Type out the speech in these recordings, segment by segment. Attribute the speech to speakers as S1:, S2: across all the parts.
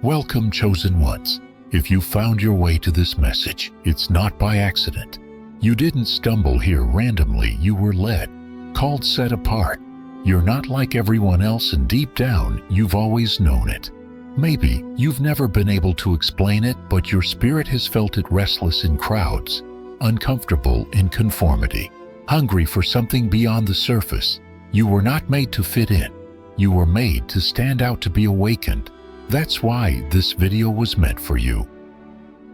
S1: Welcome, chosen ones. If you found your way to this message, it's not by accident. You didn't stumble here randomly, you were led, called, set apart. You're not like everyone else, and deep down, you've always known it. Maybe you've never been able to explain it, but your spirit has felt it, restless in crowds, uncomfortable in conformity, hungry for something beyond the surface. You were not made to fit in. You were made to stand out, to be awakened. That's why this video was meant for you.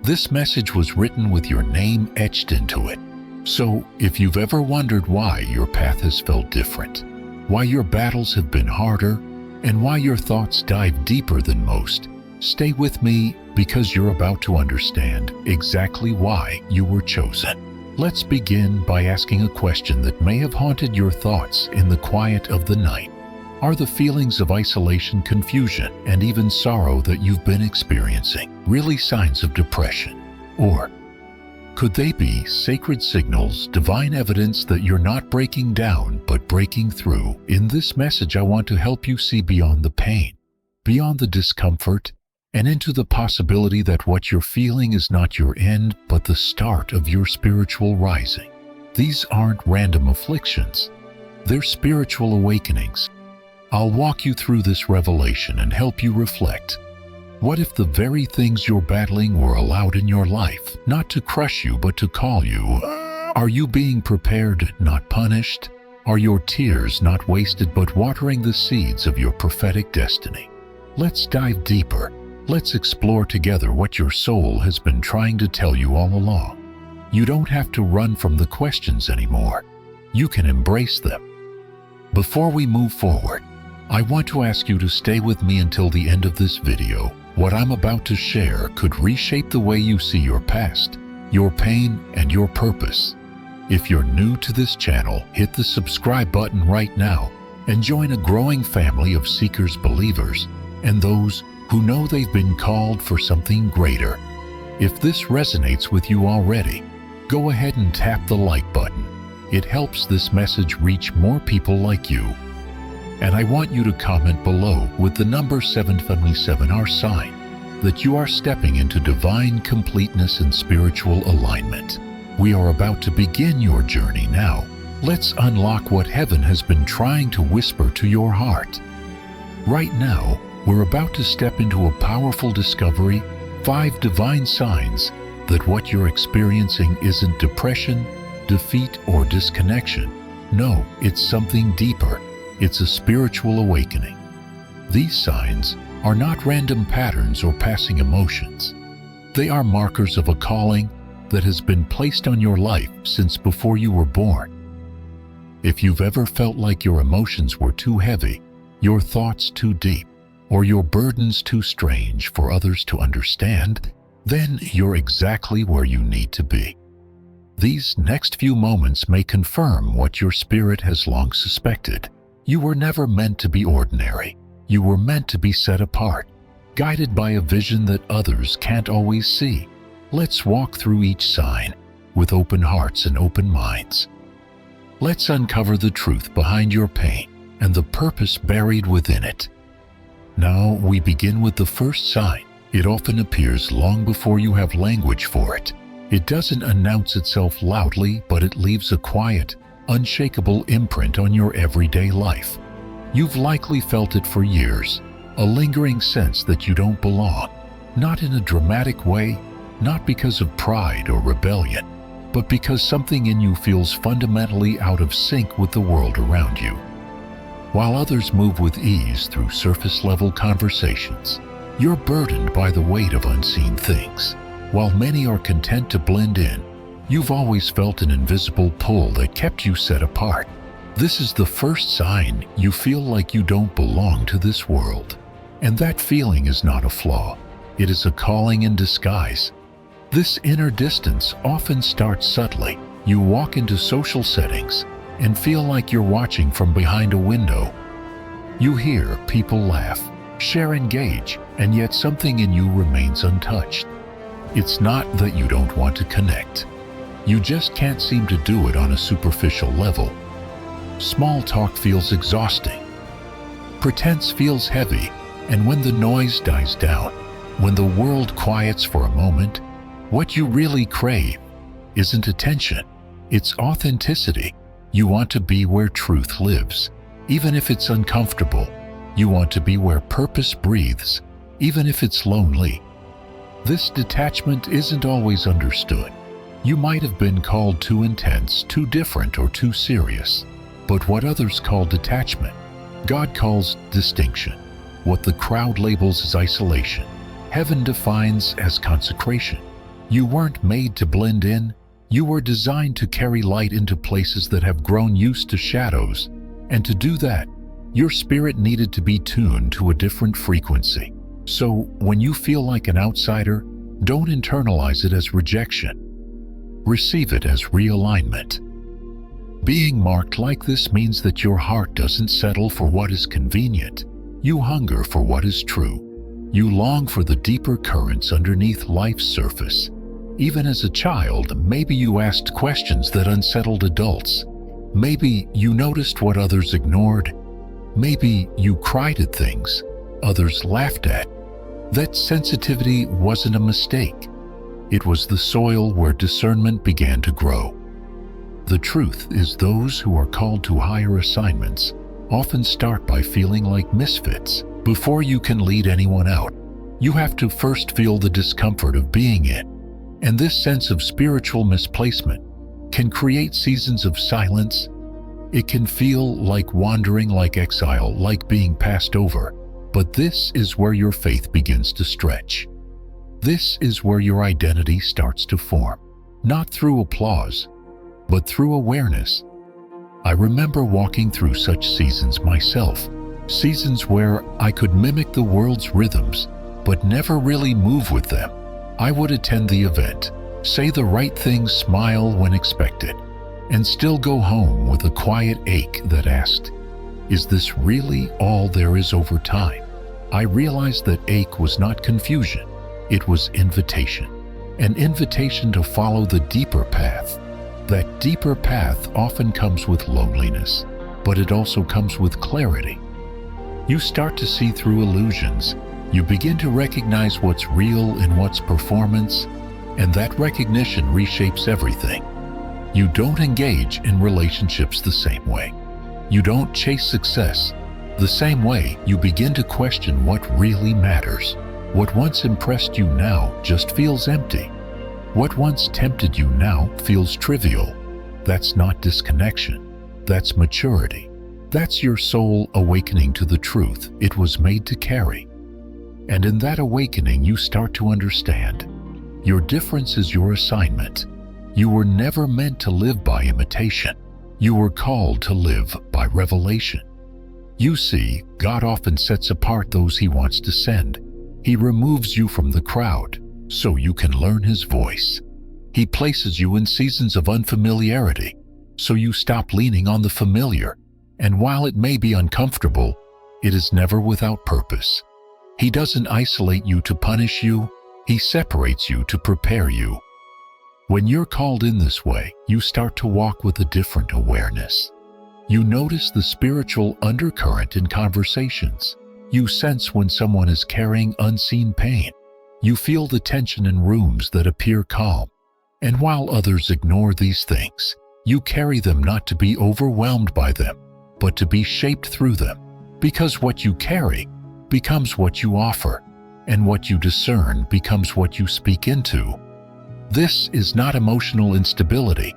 S1: This message was written with your name etched into it. So, if you've ever wondered why your path has felt different, why your battles have been harder, and why your thoughts dive deeper than most, stay with me, because you're about to understand exactly why you were chosen. Let's begin by asking a question that may have haunted your thoughts in the quiet of the night. Are the feelings of isolation, confusion, and even sorrow that you've been experiencing really signs of depression? Or could they be sacred signals, divine evidence that you're not breaking down but breaking through? In this message, I want to help you see beyond the pain, beyond the discomfort, and into the possibility that what you're feeling is not your end but the start of your spiritual rising. These aren't random afflictions. They're spiritual awakenings. I'll walk you through this revelation and help you reflect. What if the very things you're battling were allowed in your life, not to crush you but to call you? Are you being prepared, not punished? Are your tears not wasted but watering the seeds of your prophetic destiny? Let's dive deeper. Let's explore together what your soul has been trying to tell you all along. You don't have to run from the questions anymore. You can embrace them. Before we move forward, I want to ask you to stay with me until the end of this video. What I'm about to share could reshape the way you see your past, your pain, and your purpose. If you're new to this channel, hit the subscribe button right now and join a growing family of seekers, believers, and those who know they've been called for something greater. If this resonates with you already, go ahead and tap the like button. It helps this message reach more people like you. And I want you to comment below with the number 777, our sign that you are stepping into divine completeness and spiritual alignment. We are about to begin your journey now. Let's unlock what heaven has been trying to whisper to your heart. Right now, we're about to step into a powerful discovery, 5 divine signs that what you're experiencing isn't depression, defeat, or disconnection. No, it's something deeper. It's a spiritual awakening. These signs are not random patterns or passing emotions. They are markers of a calling that has been placed on your life since before you were born. If you've ever felt like your emotions were too heavy, your thoughts too deep, or your burdens too strange for others to understand, then you're exactly where you need to be. These next few moments may confirm what your spirit has long suspected. You were never meant to be ordinary. You were meant to be set apart, guided by a vision that others can't always see. Let's walk through each sign with open hearts and open minds. Let's uncover the truth behind your pain and the purpose buried within it. Now we begin with the first sign. It often appears long before you have language for it. It doesn't announce itself loudly, but it leaves a quiet, unshakable imprint on your everyday life. You've likely felt it for years, a lingering sense that you don't belong, not in a dramatic way, not because of pride or rebellion, but because something in you feels fundamentally out of sync with the world around you. While others move with ease through surface-level conversations, you're burdened by the weight of unseen things. While many are content to blend in, you've always felt an invisible pull that kept you set apart. This is the first sign you feel like you don't belong to this world. And that feeling is not a flaw. It is a calling in disguise. This inner distance often starts subtly. You walk into social settings and feel like you're watching from behind a window. You hear people laugh, share, engage, and yet something in you remains untouched. It's not that you don't want to connect. You just can't seem to do it on a superficial level. Small talk feels exhausting. Pretense feels heavy, and when the noise dies down, When the world quiets for a moment, what you really crave isn't attention, it's authenticity. You want to be where truth lives, even if it's uncomfortable. You want to be where purpose breathes, even if it's lonely. This detachment isn't always understood. You might have been called too intense, too different, or too serious. But what others call detachment, God calls distinction. What the crowd labels as isolation, heaven defines as consecration. You weren't made to blend in. You were designed to carry light into places that have grown used to shadows. And to do that, your spirit needed to be tuned to a different frequency. So when you feel like an outsider, don't internalize it as rejection. Receive it as realignment. Being marked like this means that your heart doesn't settle for what is convenient. You hunger for what is true. You long for the deeper currents underneath life's surface. Even as a child, maybe you asked questions that unsettled adults. Maybe you noticed what others ignored. Maybe you cried at things others laughed at. That sensitivity wasn't a mistake. It was the soil where discernment began to grow. The truth is, those who are called to higher assignments often start by feeling like misfits. Before you can lead anyone out, you have to first feel the discomfort of being it. And this sense of spiritual misplacement can create seasons of silence. It can feel like wandering, like exile, like being passed over. But this is where your faith begins to stretch. This is where your identity starts to form, not through applause, but through awareness. I remember walking through such seasons myself, seasons where I could mimic the world's rhythms, but never really move with them. I would attend the event, say the right things, smile when expected, and still go home with a quiet ache that asked, is this really all there is? Over time, I realized that ache was not confusion, it was invitation. An invitation to follow the deeper path. That deeper path often comes with loneliness, but it also comes with clarity. You start to see through illusions. You begin to recognize what's real and what's performance, and that recognition reshapes everything. You don't engage in relationships the same way. You don't chase success the same way. You begin to question what really matters. What once impressed you now just feels empty. What once tempted you now feels trivial. That's not disconnection. That's maturity. That's your soul awakening to the truth it was made to carry. And in that awakening, you start to understand your difference is your assignment. You were never meant to live by imitation. You were called to live by revelation. You see, God often sets apart those He wants to send. He removes you from the crowd so you can learn His voice. He places you in seasons of unfamiliarity so you stop leaning on the familiar. And while it may be uncomfortable, it is never without purpose. He doesn't isolate you to punish you. He separates you to prepare you. When you're called in this way, you start to walk with a different awareness. You notice the spiritual undercurrent in conversations. You sense when someone is carrying unseen pain. You feel the tension in rooms that appear calm. And while others ignore these things, you carry them not to be overwhelmed by them, but to be shaped through them. Because what you carry becomes what you offer, and what you discern becomes what you speak into. This is not emotional instability.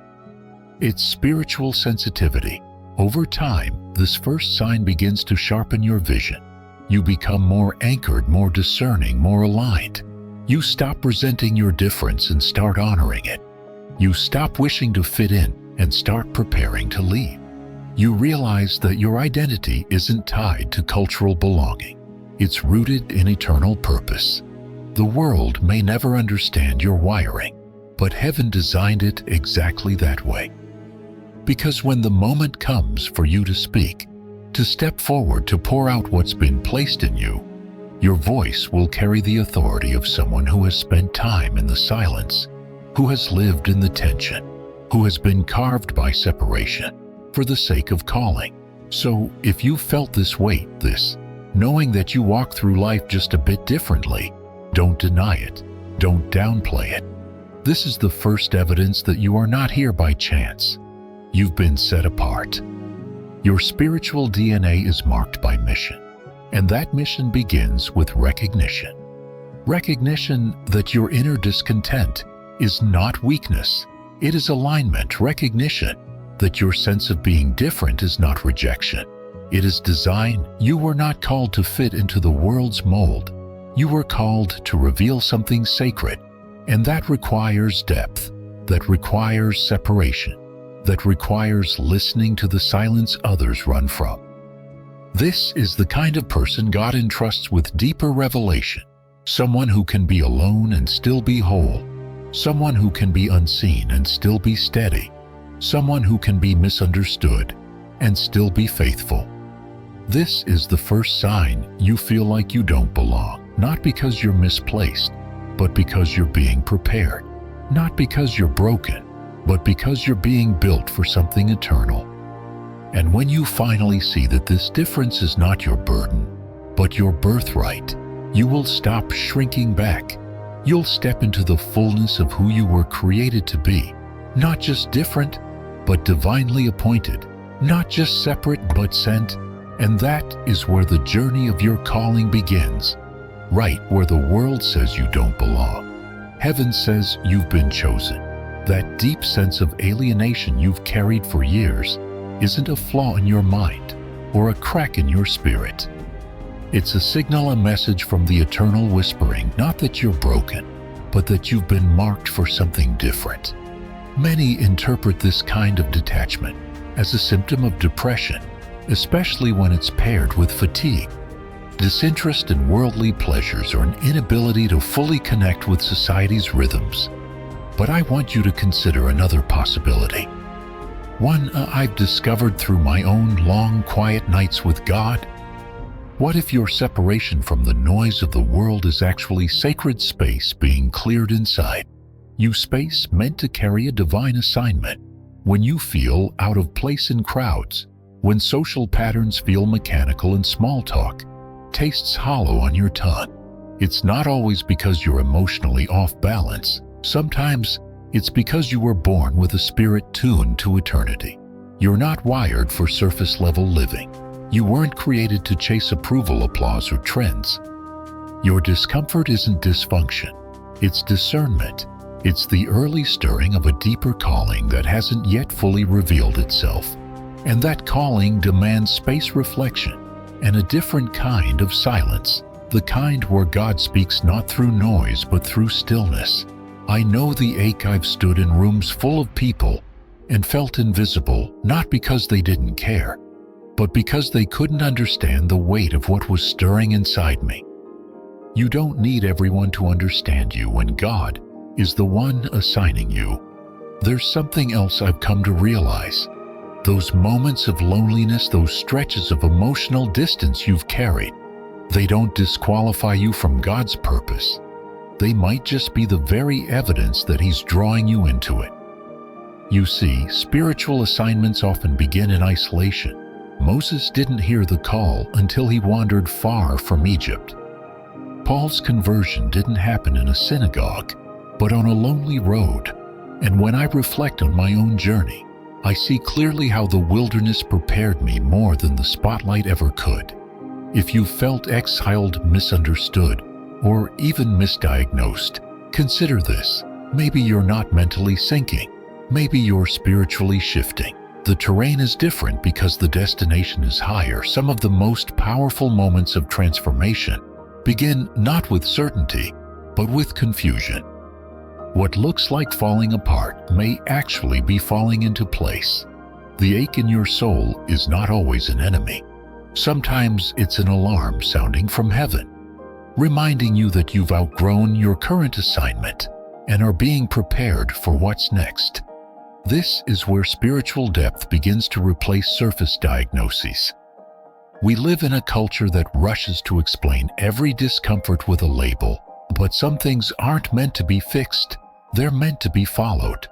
S1: It's spiritual sensitivity. Over time, this first sign begins to sharpen your vision. You become more anchored, more discerning, more aligned. You stop resenting your difference and start honoring it. You stop wishing to fit in and start preparing to lead. You realize that your identity isn't tied to cultural belonging. It's rooted in eternal purpose. The world may never understand your wiring, but heaven designed it exactly that way. Because when the moment comes for you to speak, to step forward, to pour out what's been placed in you, your voice will carry the authority of someone who has spent time in the silence, who has lived in the tension, who has been carved by separation for the sake of calling. So if you felt this weight, this knowing that you walk through life just a bit differently, Don't deny it. Don't downplay it. This is the first evidence that you are not here by chance. You've been set apart. Your spiritual DNA is marked by mission, and that mission begins with recognition. Recognition that your inner discontent is not weakness. It is alignment. Recognition that your sense of being different is not rejection. It is design. You were not called to fit into the world's mold. You were called to reveal something sacred, and that requires depth, that requires separation, that requires listening to the silence others run from. This is the kind of person God entrusts with deeper revelation, someone who can be alone and still be whole, someone who can be unseen and still be steady, someone who can be misunderstood and still be faithful. This is the first sign you feel like you don't belong, not because you're misplaced, but because you're being prepared, not because you're broken, but because you're being built for something eternal. And when you finally see that this difference is not your burden, but your birthright, you will stop shrinking back. You'll step into the fullness of who you were created to be, not just different, but divinely appointed, not just separate, but sent. And that is where the journey of your calling begins, right where the world says you don't belong. Heaven says you've been chosen. That deep sense of alienation you've carried for years isn't a flaw in your mind or a crack in your spirit. It's a signal, a message from the eternal whispering, not that you're broken, but that you've been marked for something different. Many interpret this kind of detachment as a symptom of depression, especially when it's paired with fatigue, disinterest in worldly pleasures, or an inability to fully connect with society's rhythms. But I want you to consider another possibility. One I've discovered through my own long, quiet nights with God. What if your separation from the noise of the world is actually sacred space being cleared inside? You space meant to carry a divine assignment. When you feel out of place in crowds, when social patterns feel mechanical and small talk tastes hollow on your tongue, it's not always because you're emotionally off balance. Sometimes it's because you were born with a spirit tuned to eternity. You're not wired for surface-level living. You weren't created to chase approval, applause, or trends. Your discomfort isn't dysfunction. It's discernment. It's the early stirring of a deeper calling that hasn't yet fully revealed itself. And that calling demands space, reflection, and a different kind of silence, the kind where God speaks not through noise but through stillness. I know the ache. I've stood in rooms full of people and felt invisible, not because they didn't care, but because they couldn't understand the weight of what was stirring inside me. You don't need everyone to understand you when God is the one assigning you. There's something else I've come to realize. Those moments of loneliness, those stretches of emotional distance you've carried, they don't disqualify you from God's purpose. They might just be the very evidence that He's drawing you into it. You see, spiritual assignments often begin in isolation. Moses didn't hear the call until he wandered far from Egypt. Paul's conversion didn't happen in a synagogue, but on a lonely road. And when I reflect on my own journey, I see clearly how the wilderness prepared me more than the spotlight ever could. If you felt exiled, misunderstood, or even misdiagnosed, consider this. Maybe you're not mentally sinking. Maybe you're spiritually shifting. The terrain is different because the destination is higher. Some of the most powerful moments of transformation begin not with certainty, but with confusion. What looks like falling apart may actually be falling into place. The ache in your soul is not always an enemy. Sometimes it's an alarm sounding from heaven, reminding you that you've outgrown your current assignment and are being prepared for what's next. This is where spiritual depth begins to replace surface diagnoses. We live in a culture that rushes to explain every discomfort with a label, but some things aren't meant to be fixed. They're meant to be followed.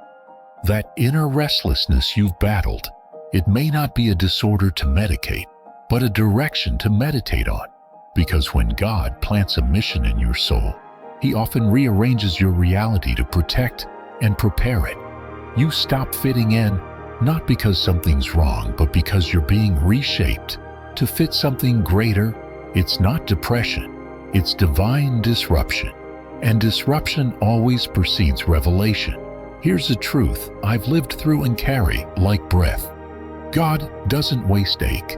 S1: That inner restlessness you've battled, it may not be a disorder to medicate, but a direction to meditate on. Because when God plants a mission in your soul, He often rearranges your reality to protect and prepare it. You stop fitting in, not because something's wrong, but because you're being reshaped to fit something greater. It's not depression, it's divine disruption. And disruption always precedes revelation. Here's a truth I've lived through and carry like breath. God doesn't waste ache.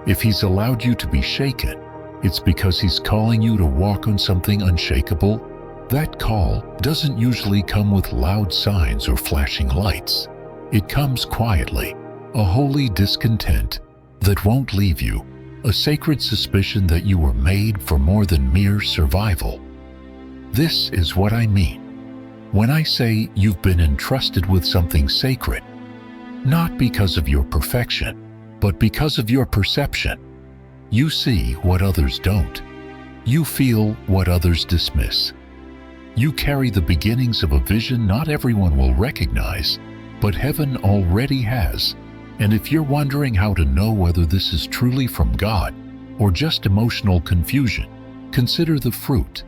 S1: If He's allowed you to be shaken, it's because He's calling you to walk on something unshakable. That call doesn't usually come with loud signs or flashing lights. It comes quietly, a holy discontent that won't leave you, a sacred suspicion that you were made for more than mere survival. This is what I mean when I say you've been entrusted with something sacred, not because of your perfection, but because of your perception. You see what others don't. You feel what others dismiss. You carry the beginnings of a vision not everyone will recognize, but heaven already has. And if you're wondering how to know whether this is truly from God or just emotional confusion, consider the fruit.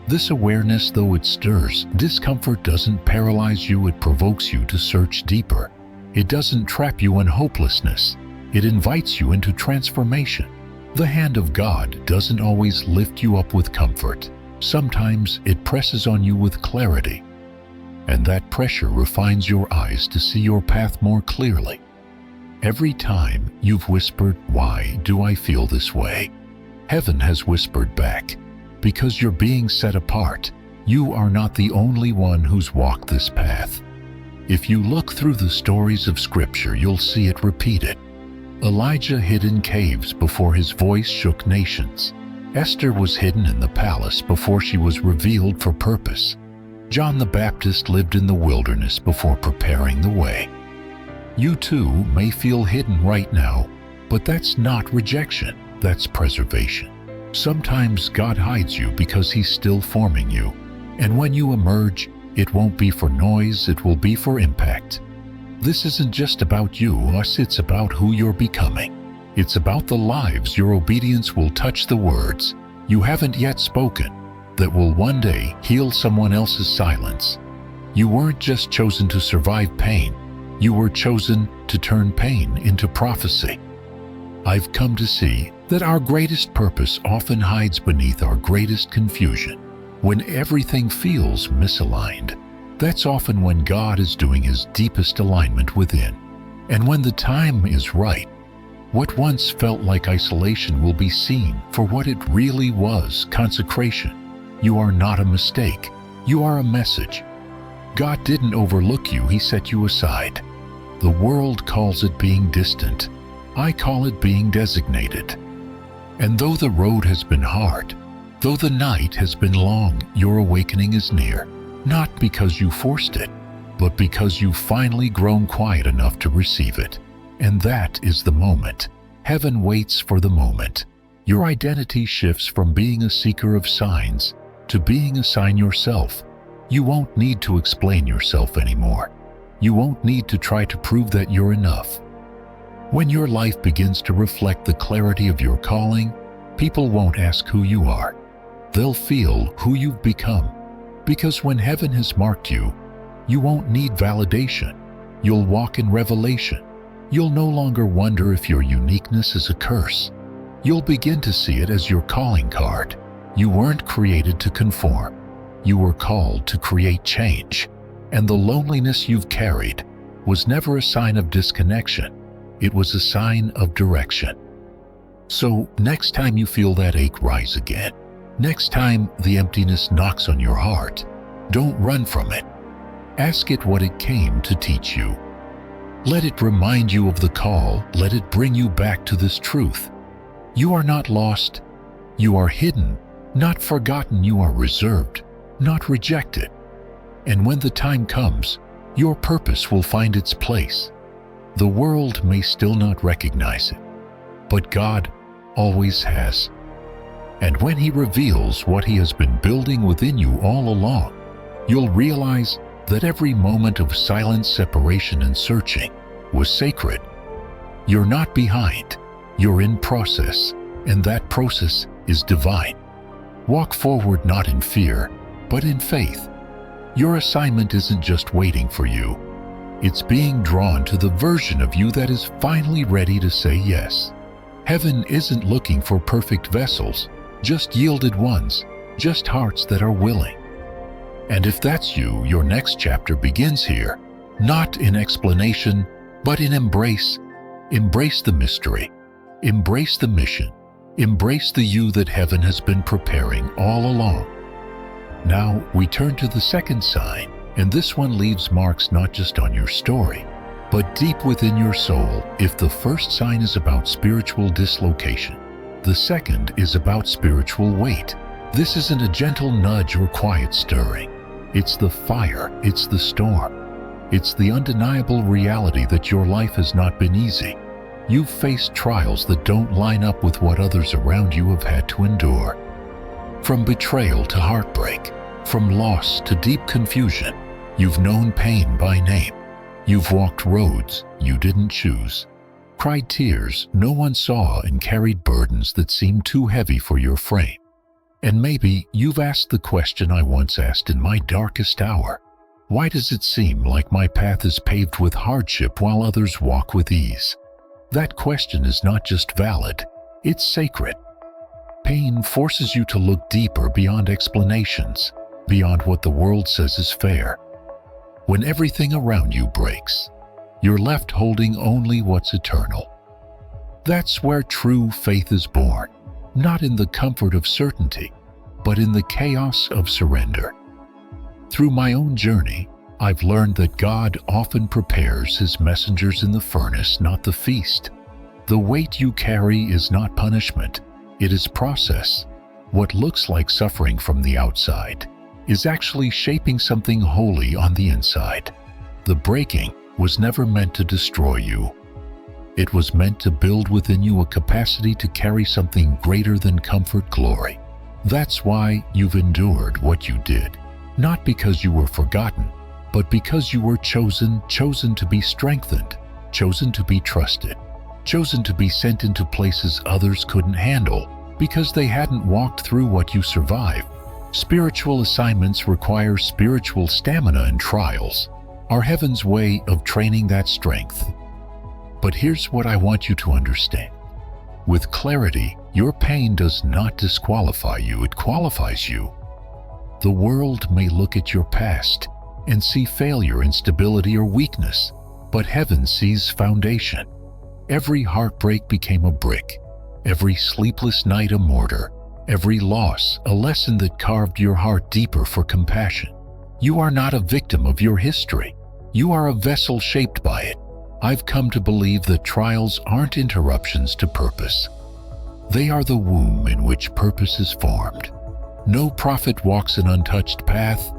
S1: This awareness, though it stirs discomfort, doesn't paralyze you. It provokes you to search deeper. It doesn't trap you in hopelessness. It invites you into transformation. The hand of God doesn't always lift you up with comfort. Sometimes it presses on you with clarity. And that pressure refines your eyes to see your path more clearly. Every time you've whispered, "Why do I feel this way?" heaven has whispered back, "Because you're being set apart. You are not the only one who's walked this path." If you look through the stories of Scripture, you'll see it repeated. Elijah hid in caves before his voice shook nations. Esther was hidden in the palace before she was revealed for purpose. John the Baptist lived in the wilderness before preparing the way. You too may feel hidden right now, but that's not rejection, that's preservation. Sometimes God hides you because He's still forming you. And when you emerge, it won't be for noise, it will be for impact. This isn't just about you, it's about who you're becoming. It's about the lives your obedience will touch, the words you haven't yet spoken that will one day heal someone else's silence. You weren't just chosen to survive pain, you were chosen to turn pain into prophecy. I've come to see that our greatest purpose often hides beneath our greatest confusion. When everything feels misaligned, that's often when God is doing His deepest alignment within. And when the time is right, what once felt like isolation will be seen for what it really was: consecration. You are not a mistake. You are a message. God didn't overlook you, He set you aside. The world calls it being distant. I call it being designated. And though the road has been hard, though the night has been long, your awakening is near. Not because you forced it, but because you've finally grown quiet enough to receive it. And that is the moment. Heaven waits for the moment. Your identity shifts from being a seeker of signs to being a sign yourself. You won't need to explain yourself anymore. You won't need to try to prove that you're enough. When your life begins to reflect the clarity of your calling, people won't ask who you are. They'll feel who you've become. Because when heaven has marked you, you won't need validation. You'll walk in revelation. You'll no longer wonder if your uniqueness is a curse. You'll begin to see it as your calling card. You weren't created to conform. You were called to create change. And the loneliness you've carried was never a sign of disconnection. It was a sign of direction. So next time you feel that ache rise again, next time the emptiness knocks on your heart, don't run from it. Ask it what it came to teach you. Let it remind you of the call. Let it bring you back to this truth. You are not lost. You are hidden, not forgotten. You are reserved, not rejected. And when the time comes, your purpose will find its place. The world may still not recognize it, but God always has. And when He reveals what He has been building within you all along, you'll realize that every moment of silent separation and searching was sacred. You're not behind, you're in process, and that process is divine. Walk forward not in fear, but in faith. Your assignment isn't just waiting for you. It's being drawn to the version of you that is finally ready to say yes. Heaven isn't looking for perfect vessels, just yielded ones, just hearts that are willing. And if that's you, your next chapter begins here, not in explanation, but in embrace. Embrace the mystery. Embrace the mission. Embrace the you that heaven has been preparing all along. Now we turn to the second sign, and this one leaves marks not just on your story, but deep within your soul. If the first sign is about spiritual dislocation, the second is about spiritual weight. This isn't a gentle nudge or quiet stirring. It's the fire, it's the storm. It's the undeniable reality that your life has not been easy. You've faced trials that don't line up with what others around you have had to endure. From betrayal to heartbreak, from loss to deep confusion, you've known pain by name. You've walked roads you didn't choose, cried tears no one saw, and carried burdens that seemed too heavy for your frame. And maybe you've asked the question I once asked in my darkest hour: why does it seem like my path is paved with hardship while others walk with ease? That question is not just valid, it's sacred. Pain forces you to look deeper beyond explanations, beyond what the world says is fair. When everything around you breaks, you're left holding only what's eternal. That's where true faith is born, not in the comfort of certainty, but in the chaos of surrender. Through my own journey, I've learned that God often prepares His messengers in the furnace, not the feast. The weight you carry is not punishment, it is process. What looks like suffering from the outside is actually shaping something holy on the inside. The breaking was never meant to destroy you. It was meant to build within you a capacity to carry something greater than comfort, glory. That's why you've endured what you did, not because you were forgotten, but because you were chosen to be strengthened, chosen to be trusted, chosen to be sent into places others couldn't handle because they hadn't walked through what you survived. Spiritual assignments require spiritual stamina, and trials are heaven's way of training that strength. But here's what I want you to understand. With clarity, your pain does not disqualify you, it qualifies you. The world may look at your past and see failure, instability, or weakness, but heaven sees foundation. Every heartbreak became a brick, every sleepless night a mortar, every loss a lesson that carved your heart deeper for compassion. You are not a victim of your history. You are a vessel shaped by it. I've come to believe that trials aren't interruptions to purpose. They are the womb in which purpose is formed. No prophet walks an untouched path.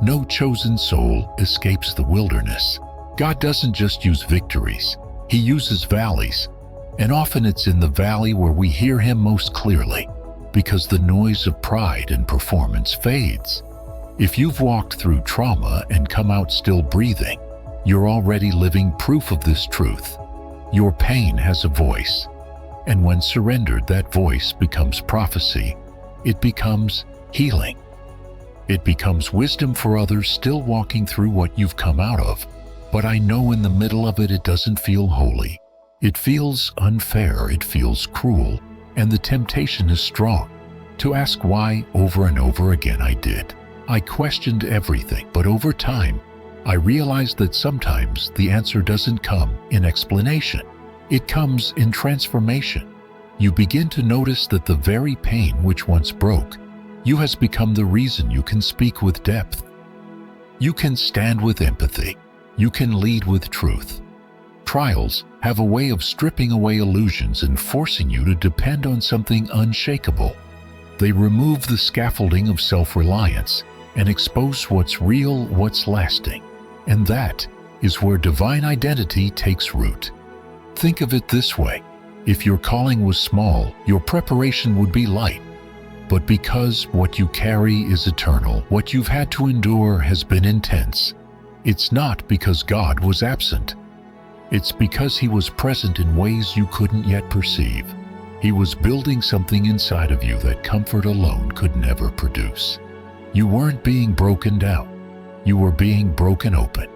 S1: No chosen soul escapes the wilderness. God doesn't just use victories, He uses valleys. And often it's in the valley where we hear Him most clearly, because the noise of pride and performance fades. If you've walked through trauma and come out still breathing, you're already living proof of this truth. Your pain has a voice, and when surrendered, that voice becomes prophecy. It becomes healing. It becomes wisdom for others still walking through what you've come out of. But I know in the middle of it, it doesn't feel holy. It feels unfair, it feels cruel, and the temptation is strong to ask why over and over again. I did. I questioned everything, but over time, I realized that sometimes the answer doesn't come in explanation. It comes in transformation. You begin to notice that the very pain which once broke you has become the reason you can speak with depth. You can stand with empathy. You can lead with truth. Trials have a way of stripping away illusions and forcing you to depend on something unshakable. They remove the scaffolding of self-reliance and expose what's real, what's lasting. And that is where divine identity takes root. Think of it this way. If your calling was small, your preparation would be light. But because what you carry is eternal, what you've had to endure has been intense. It's not because God was absent. It's because He was present in ways you couldn't yet perceive. He was building something inside of you that comfort alone could never produce. You weren't being broken down. You were being broken open.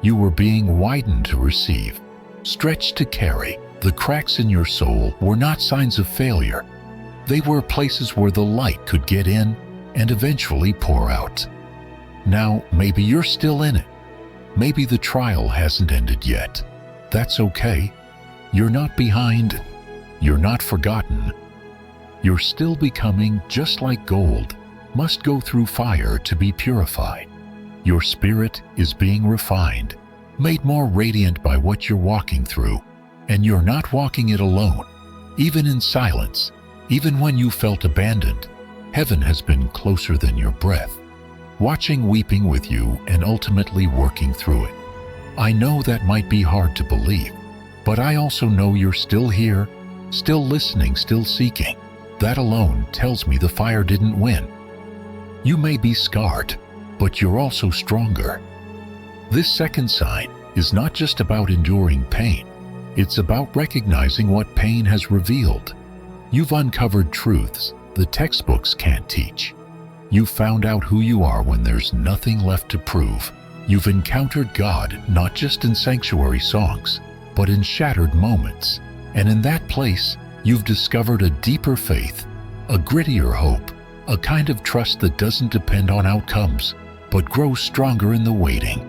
S1: You were being widened to receive, stretched to carry. The cracks in your soul were not signs of failure. They were places where the light could get in and eventually pour out. Now, maybe you're still in it. Maybe the trial hasn't ended yet. That's okay. You're not behind. You're not forgotten. You're still becoming, just like gold must go through fire to be purified. Your spirit is being refined, made more radiant by what you're walking through, and you're not walking it alone. Even in silence, even when you felt abandoned, heaven has been closer than your breath, watching, weeping with you, and ultimately working through it. I know that might be hard to believe, but I also know you're still here, still listening, still seeking. That alone tells me the fire didn't win. You may be scarred, but you're also stronger. This second sign is not just about enduring pain. It's about recognizing what pain has revealed. You've uncovered truths the textbooks can't teach. You've found out who you are when there's nothing left to prove. You've encountered God not just in sanctuary songs, but in shattered moments. And in that place, you've discovered a deeper faith, a grittier hope, a kind of trust that doesn't depend on outcomes, but grows stronger in the waiting.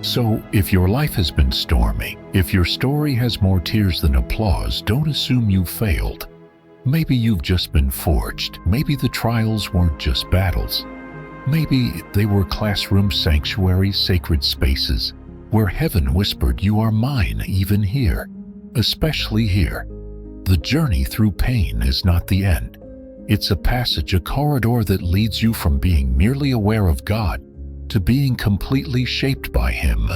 S1: So, if your life has been stormy, if your story has more tears than applause, don't assume you failed. Maybe you've just been forged. Maybe the trials weren't just battles. Maybe they were classroom sanctuaries, sacred spaces, where heaven whispered, "You are mine, even here, especially here." The journey through pain is not the end. It's a passage, a corridor that leads you from being merely aware of God to being completely shaped by Him.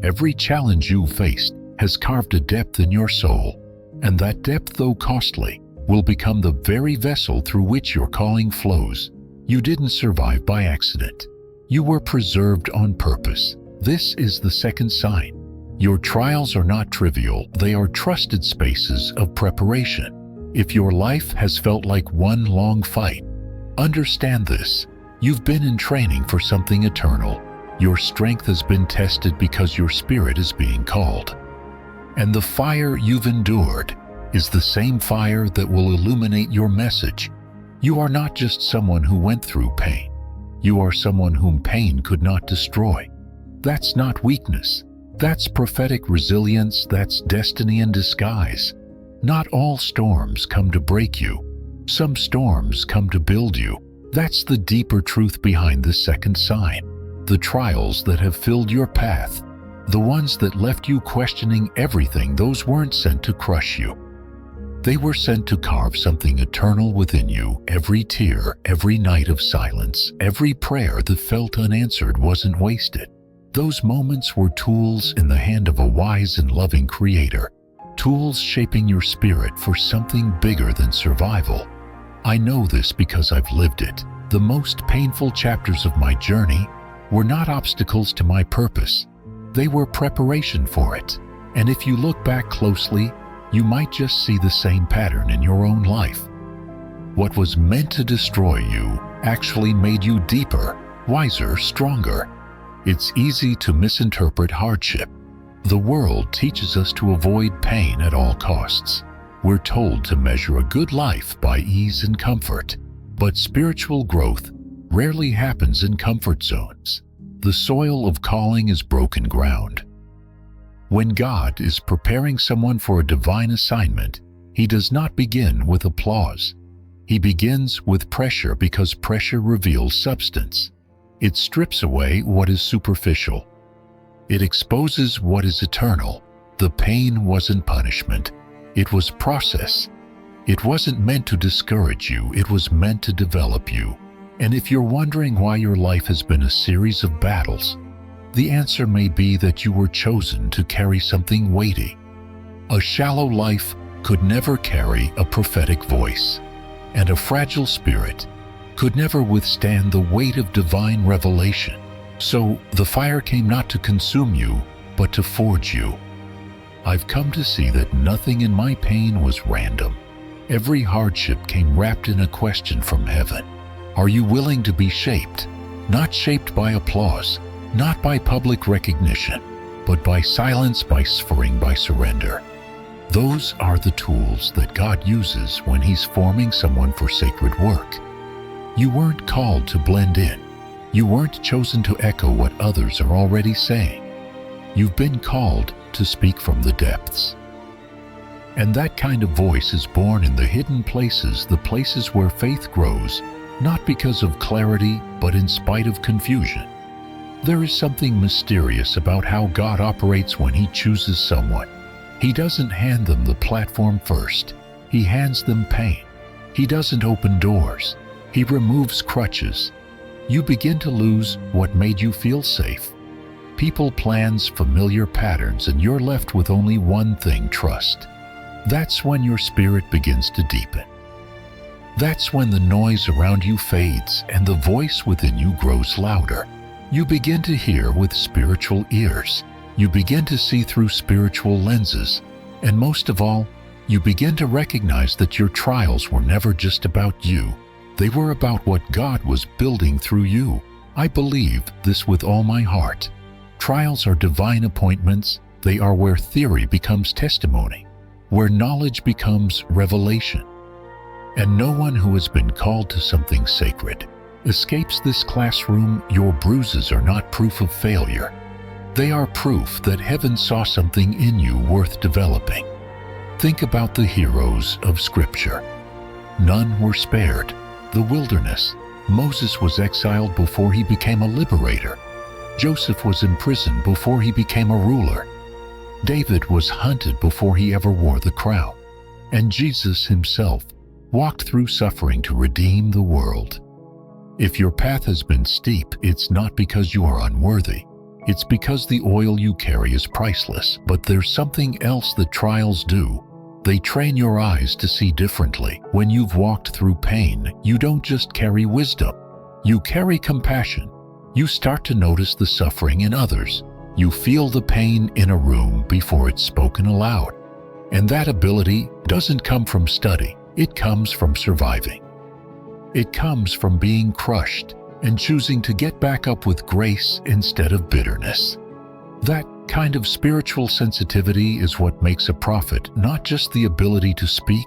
S1: Every challenge you've faced has carved a depth in your soul, and that depth, though costly, will become the very vessel through which your calling flows. You didn't survive by accident. You were preserved on purpose. This is the second sign. Your trials are not trivial. They are trusted spaces of preparation. If your life has felt like one long fight, understand this. You've been in training for something eternal. Your strength has been tested because your spirit is being called. And the fire you've endured is the same fire that will illuminate your message. You are not just someone who went through pain. You are someone whom pain could not destroy. That's not weakness. That's prophetic resilience. That's destiny in disguise. Not all storms come to break you. Some storms come to build you. That's the deeper truth behind the second sign. The trials that have filled your path, the ones that left you questioning everything, those weren't sent to crush you. They were sent to carve something eternal within you. Every tear, every night of silence, every prayer that felt unanswered wasn't wasted. Those moments were tools in the hand of a wise and loving Creator. Tools shaping your spirit for something bigger than survival. I know this because I've lived it. The most painful chapters of my journey were not obstacles to my purpose. They were preparation for it. And if you look back closely, you might just see the same pattern in your own life. What was meant to destroy you actually made you deeper, wiser, stronger. It's easy to misinterpret hardship. The world teaches us to avoid pain at all costs. We're told to measure a good life by ease and comfort. But spiritual growth rarely happens in comfort zones. The soil of calling is broken ground. When God is preparing someone for a divine assignment, He does not begin with applause. He begins with pressure, because pressure reveals substance. It strips away what is superficial. It exposes what is eternal. The pain wasn't punishment. It was process. It wasn't meant to discourage you. It was meant to develop you. And if you're wondering why your life has been a series of battles, the answer may be that you were chosen to carry something weighty. A shallow life could never carry a prophetic voice, and a fragile spirit could never withstand the weight of divine revelation. So the fire came not to consume you, but to forge you. I've come to see that nothing in my pain was random. Every hardship came wrapped in a question from heaven. Are you willing to be shaped? Not shaped by applause, not by public recognition, but by silence, by suffering, by surrender. Those are the tools that God uses when He's forming someone for sacred work. You weren't called to blend in. You weren't chosen to echo what others are already saying. You've been called to speak from the depths. And that kind of voice is born in the hidden places, the places where faith grows, not because of clarity, but in spite of confusion. There is something mysterious about how God operates when He chooses someone. He doesn't hand them the platform first. He hands them pain. He doesn't open doors. He removes crutches. You begin to lose what made you feel safe. People, plans, familiar patterns, and you're left with only one thing: trust. That's when your spirit begins to deepen. That's when the noise around you fades and the voice within you grows louder. You begin to hear with spiritual ears. You begin to see through spiritual lenses. And most of all, you begin to recognize that your trials were never just about you. They were about what God was building through you. I believe this with all my heart. Trials are divine appointments. They are where theory becomes testimony, where knowledge becomes revelation. And no one who has been called to something sacred escapes this classroom. Your bruises are not proof of failure. They are proof that heaven saw something in you worth developing. Think about the heroes of Scripture. None were spared. The wilderness. Moses was exiled before he became a liberator. Joseph was imprisoned before he became a ruler. David was hunted before he ever wore the crown. And Jesus Himself walked through suffering to redeem the world. If your path has been steep, it's not because you are unworthy. It's because the oil you carry is priceless. But there's something else that trials do. They train your eyes to see differently. When you've walked through pain, you don't just carry wisdom. You carry compassion. You start to notice the suffering in others. You feel the pain in a room before it's spoken aloud. And that ability doesn't come from study. It comes from surviving. It comes from being crushed and choosing to get back up with grace instead of bitterness. That kind of spiritual sensitivity is what makes a prophet, not just the ability to speak,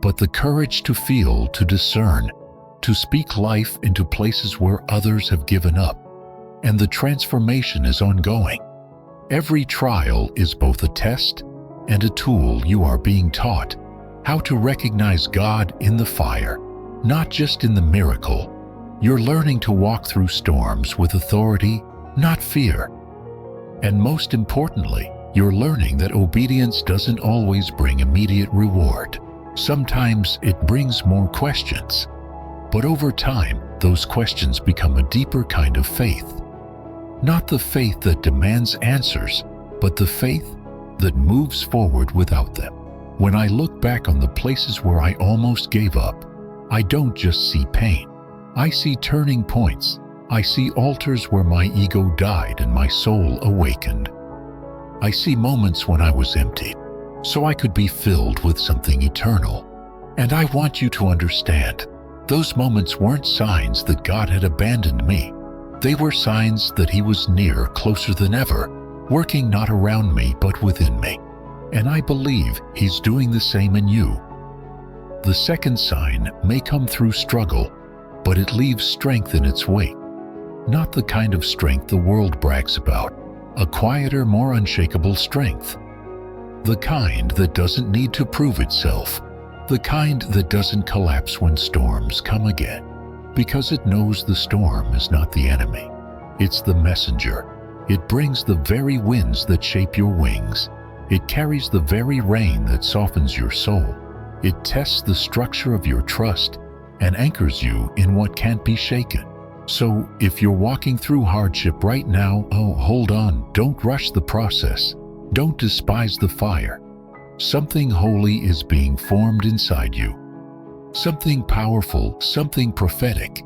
S1: but the courage to feel, to discern, to speak life into places where others have given up. And the transformation is ongoing. Every trial is both a test and a tool. You are being taught how to recognize God in the fire, not just in the miracle. You're learning to walk through storms with authority, not fear. And most importantly, you're learning that obedience doesn't always bring immediate reward. Sometimes it brings more questions. But over time, those questions become a deeper kind of faith. Not the faith that demands answers, but the faith that moves forward without them. When I look back on the places where I almost gave up, I don't just see pain. I see turning points. I see altars where my ego died and my soul awakened. I see moments when I was emptied, so I could be filled with something eternal. And I want you to understand, those moments weren't signs that God had abandoned me. They were signs that He was near, closer than ever, working not around me but within me. And I believe He's doing the same in you. The second sign may come through struggle, but it leaves strength in its wake. Not the kind of strength the world brags about, a quieter, more unshakable strength. The kind that doesn't need to prove itself, the kind that doesn't collapse when storms come again, because it knows the storm is not the enemy. It's the messenger. It brings the very winds that shape your wings. It carries the very rain that softens your soul. It tests the structure of your trust and anchors you in what can't be shaken. So, if you're walking through hardship right now, hold on. Don't rush the process. Don't despise the fire. Something holy is being formed inside you. Something powerful, something prophetic.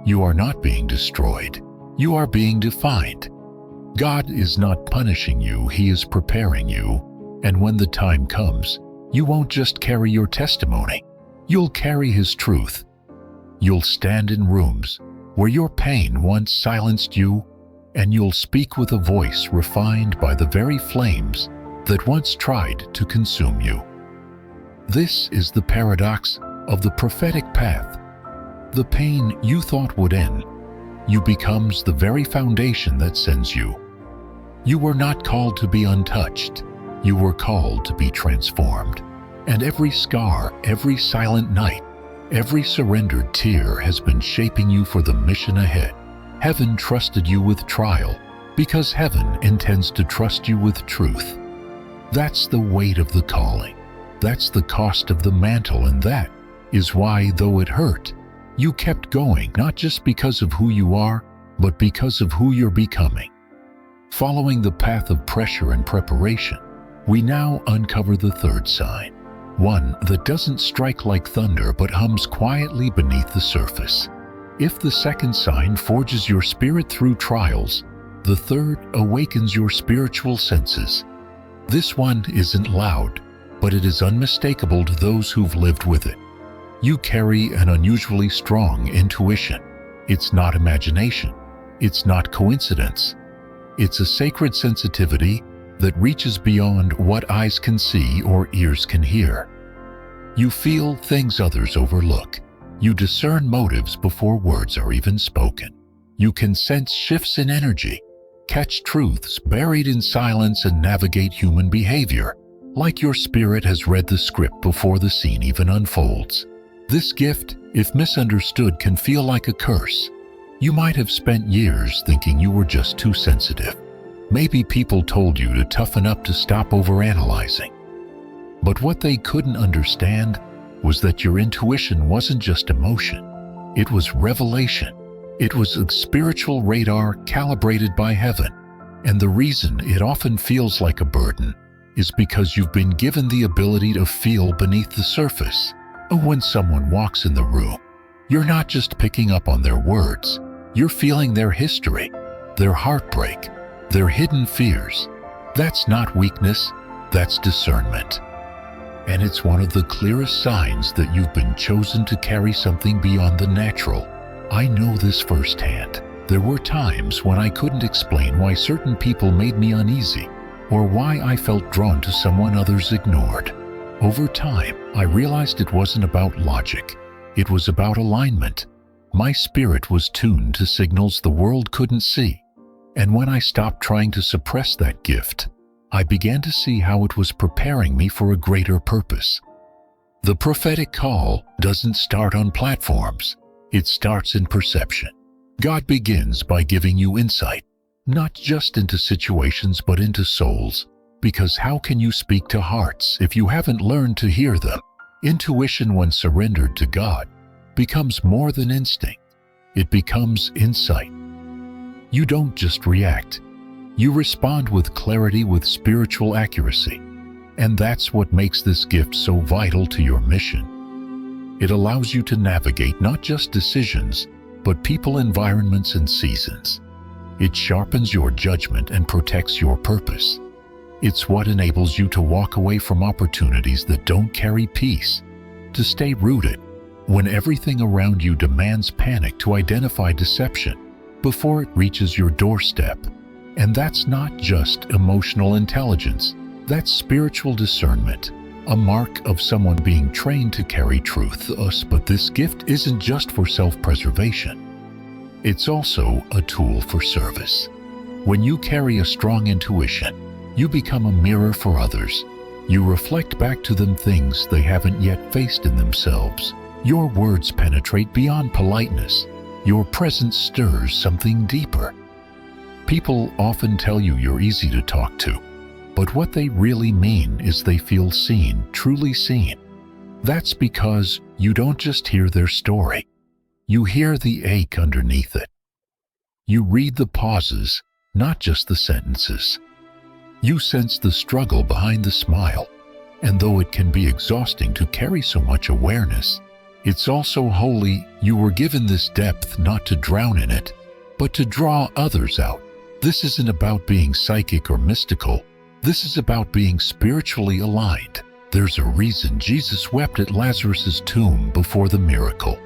S1: You are not being destroyed. You are being defined. God is not punishing you. He is preparing you. And when the time comes, you won't just carry your testimony. You'll carry His truth. You'll stand in rooms where your pain once silenced you, and you'll speak with a voice refined by the very flames that once tried to consume you. This is the paradox of the prophetic path. The pain you thought would end, you becomes the very foundation that sends you. You were not called to be untouched. You were called to be transformed. And every scar, every silent night, every surrendered tear has been shaping you for the mission ahead. Heaven trusted you with trial because heaven intends to trust you with truth. That's the weight of the calling. That's the cost of the mantle, and that is why, though it hurt, you kept going, not just because of who you are, but because of who you're becoming. Following the path of pressure and preparation, we now uncover the third sign, one that doesn't strike like thunder but hums quietly beneath the surface. If the second sign forges your spirit through trials, the third awakens your spiritual senses. This one isn't loud, but it is unmistakable to those who've lived with it. You carry an unusually strong intuition. It's not imagination. It's not coincidence. It's a sacred sensitivity that reaches beyond what eyes can see or ears can hear. You feel things others overlook. You discern motives before words are even spoken. You can sense shifts in energy, catch truths buried in silence, and navigate human behavior, like your spirit has read the script before the scene even unfolds. This gift, if misunderstood, can feel like a curse. You might have spent years thinking you were just too sensitive. Maybe people told you to toughen up, to stop overanalyzing. But what they couldn't understand was that your intuition wasn't just emotion. It was revelation. It was a spiritual radar calibrated by heaven. And the reason it often feels like a burden is because you've been given the ability to feel beneath the surface. When someone walks in the room, you're not just picking up on their words. You're feeling their history, their heartbreak, their hidden fears. That's not weakness, that's discernment. And it's one of the clearest signs that you've been chosen to carry something beyond the natural. I know this firsthand. There were times when I couldn't explain why certain people made me uneasy, or why I felt drawn to someone others ignored. Over time, I realized it wasn't about logic. It was about alignment. My spirit was tuned to signals the world couldn't see. And when I stopped trying to suppress that gift, I began to see how it was preparing me for a greater purpose. The prophetic call doesn't start on platforms. It starts in perception. God begins by giving you insight, not just into situations but into souls. Because how can you speak to hearts if you haven't learned to hear them? Intuition, when surrendered to God, becomes more than instinct. It becomes insight. You don't just react. You respond with clarity, with spiritual accuracy. And that's what makes this gift so vital to your mission. It allows you to navigate not just decisions, but people, environments, and seasons. It sharpens your judgment and protects your purpose. It's what enables you to walk away from opportunities that don't carry peace, to stay rooted when everything around you demands panic, to identify deception before it reaches your doorstep. And that's not just emotional intelligence, that's spiritual discernment, a mark of someone being trained to carry truth. But this gift isn't just for self-preservation. It's also a tool for service. When you carry a strong intuition, you become a mirror for others. You reflect back to them things they haven't yet faced in themselves. Your words penetrate beyond politeness. Your presence stirs something deeper. People often tell you you're easy to talk to, but what they really mean is they feel seen, truly seen. That's because you don't just hear their story. You hear the ache underneath it. You read the pauses, not just the sentences. You sense the struggle behind the smile, and though it can be exhausting to carry so much awareness, it's also holy. You were given this depth not to drown in it, but to draw others out. This isn't about being psychic or mystical. This is about being spiritually aligned. There's a reason Jesus wept at Lazarus' tomb before the miracle.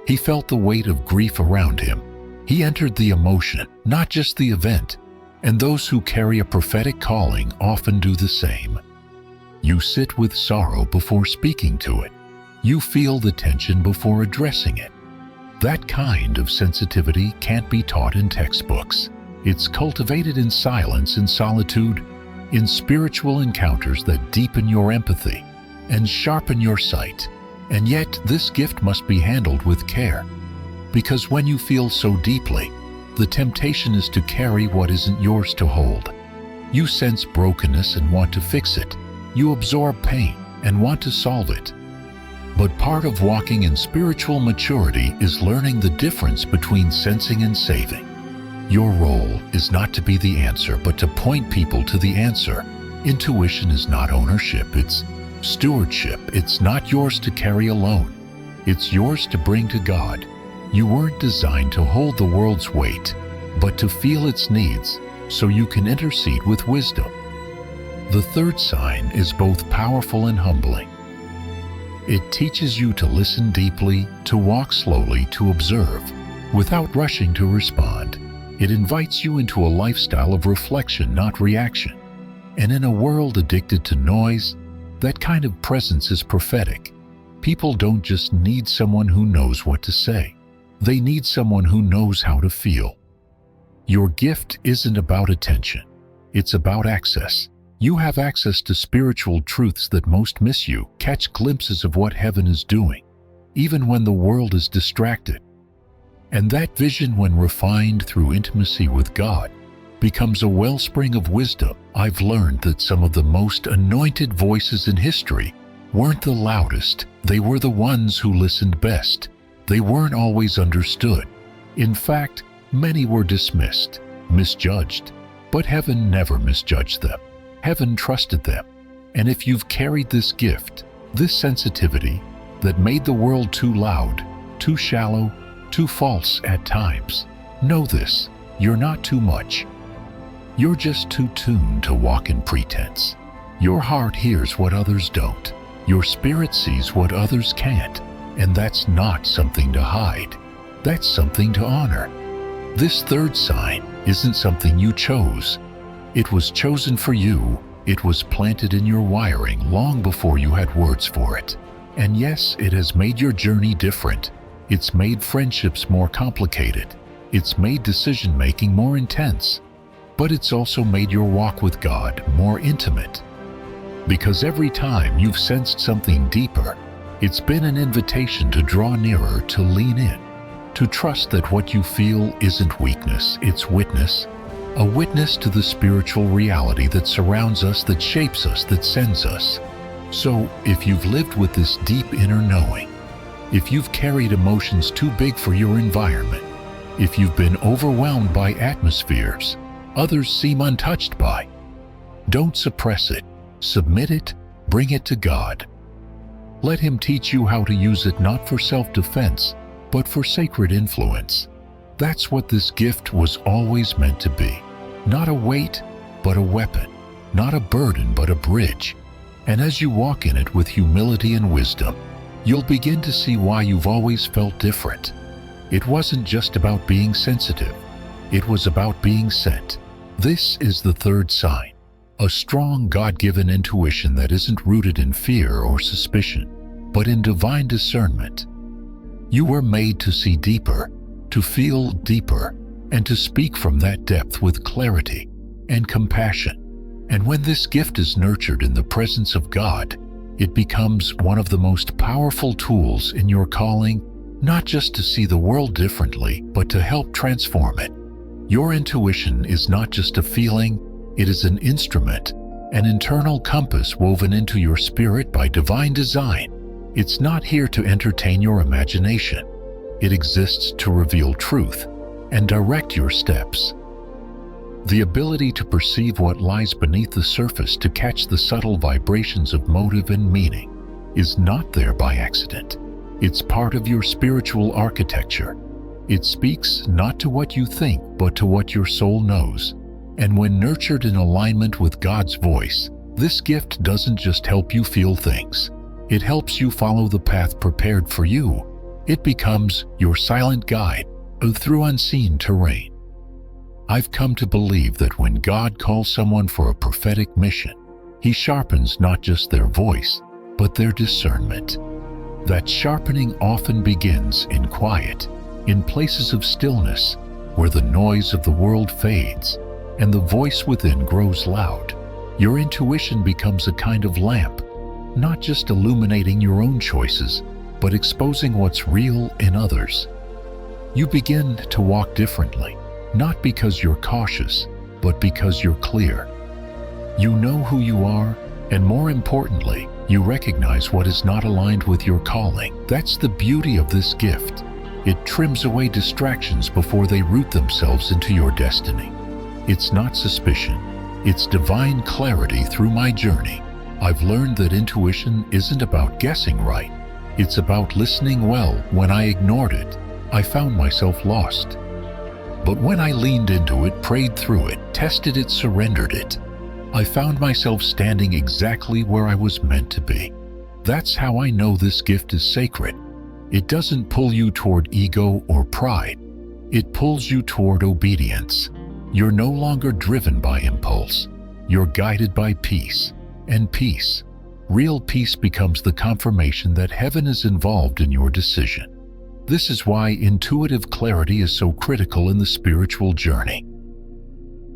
S1: He felt the weight of grief around him. He entered the emotion, not just the event, and those who carry a prophetic calling often do the same. You sit with sorrow before speaking to it. You feel the tension before addressing it. That kind of sensitivity can't be taught in textbooks. It's cultivated in silence, in solitude, in spiritual encounters that deepen your empathy and sharpen your sight. And yet, this gift must be handled with care. Because when you feel so deeply, the temptation is to carry what isn't yours to hold. You sense brokenness and want to fix it. You absorb pain and want to solve it. But part of walking in spiritual maturity is learning the difference between sensing and saving. Your role is not to be the answer, but to point people to the answer. Intuition is not ownership, it's stewardship. It's not yours to carry alone. It's yours to bring to God. You weren't designed to hold the world's weight, but to feel its needs so you can intercede with wisdom. The third sign is both powerful and humbling. It teaches you to listen deeply, to walk slowly, to observe, without rushing to respond. It invites you into a lifestyle of reflection, not reaction. And in a world addicted to noise, that kind of presence is prophetic. People don't just need someone who knows what to say. They need someone who knows how to feel. Your gift isn't about attention. It's about access. You have access to spiritual truths that most miss. You catch glimpses of what heaven is doing, even when the world is distracted. And that vision, when refined through intimacy with God, becomes a wellspring of wisdom. I've learned that some of the most anointed voices in history weren't the loudest. They were the ones who listened best. They weren't always understood. In fact, many were dismissed, misjudged. But heaven never misjudged them. Heaven trusted them. And if you've carried this gift, this sensitivity that made the world too loud, too shallow, too false at times, know this: you're not too much. You're just too tuned to walk in pretense. Your heart hears what others don't. Your spirit sees what others can't. And that's not something to hide. That's something to honor. This third sign isn't something you chose. It was chosen for you. It was planted in your wiring long before you had words for it. And yes, it has made your journey different. It's made friendships more complicated. It's made decision-making more intense. But it's also made your walk with God more intimate. Because every time you've sensed something deeper, it's been an invitation to draw nearer, to lean in, to trust that what you feel isn't weakness, it's witness. A witness to the spiritual reality that surrounds us, that shapes us, that sends us. So, if you've lived with this deep inner knowing, if you've carried emotions too big for your environment, if you've been overwhelmed by atmospheres others seem untouched by, don't suppress it. Submit it, bring it to God. Let Him teach you how to use it, not for self-defense, but for sacred influence. That's what this gift was always meant to be. Not a weight, but a weapon. Not a burden, but a bridge. And as you walk in it with humility and wisdom, you'll begin to see why you've always felt different. It wasn't just about being sensitive. It was about being sent. This is the third sign. A strong God-given intuition that isn't rooted in fear or suspicion, but in divine discernment. You were made to see deeper, to feel deeper, and to speak from that depth with clarity and compassion. And when this gift is nurtured in the presence of God, it becomes one of the most powerful tools in your calling, not just to see the world differently, but to help transform it. Your intuition is not just a feeling, it is an instrument, an internal compass woven into your spirit by divine design. It's not here to entertain your imagination. It exists to reveal truth and direct your steps. The ability to perceive what lies beneath the surface, to catch the subtle vibrations of motive and meaning, is not there by accident. It's part of your spiritual architecture. It speaks not to what you think, but to what your soul knows. And when nurtured in alignment with God's voice, This gift doesn't just help you feel things. It helps you follow the path prepared for you. It becomes your silent guide through unseen terrain. I've come to believe that when God calls someone for a prophetic mission, He sharpens not just their voice, but their discernment. That sharpening often begins in quiet, in places of stillness, where the noise of the world fades and the voice within grows loud. Your intuition becomes a kind of lamp, not just illuminating your own choices, but exposing what's real in others. You begin to walk differently, not because you're cautious, but because you're clear. You know who you are, and more importantly, you recognize what is not aligned with your calling. That's the beauty of this gift. It trims away distractions before they root themselves into your destiny. It's not suspicion, it's divine clarity. Through my journey, I've learned that intuition isn't about guessing right. It's about listening well. When I ignored it, I found myself lost. But when I leaned into it, prayed through it, tested it, surrendered it, I found myself standing exactly where I was meant to be. That's how I know this gift is sacred. It doesn't pull you toward ego or pride. It pulls you toward obedience. You're no longer driven by impulse. You're guided by peace. And peace, real peace, becomes the confirmation that heaven is involved in your decision. This is why intuitive clarity is so critical in the spiritual journey.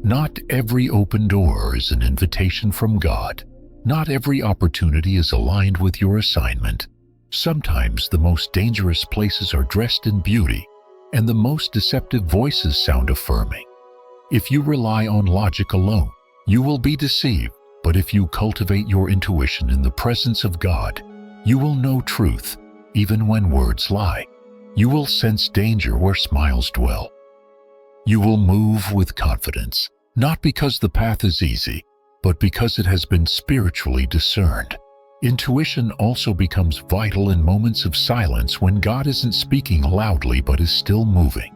S1: Not every open door is an invitation from God. Not every opportunity is aligned with your assignment. Sometimes the most dangerous places are dressed in beauty, and the most deceptive voices sound affirming. If you rely on logic alone, you will be deceived. But if you cultivate your intuition in the presence of God, you will know truth, even when words lie. You will sense danger where smiles dwell. You will move with confidence, not because the path is easy, but because it has been spiritually discerned. Intuition also becomes vital in moments of silence, when God isn't speaking loudly but is still moving.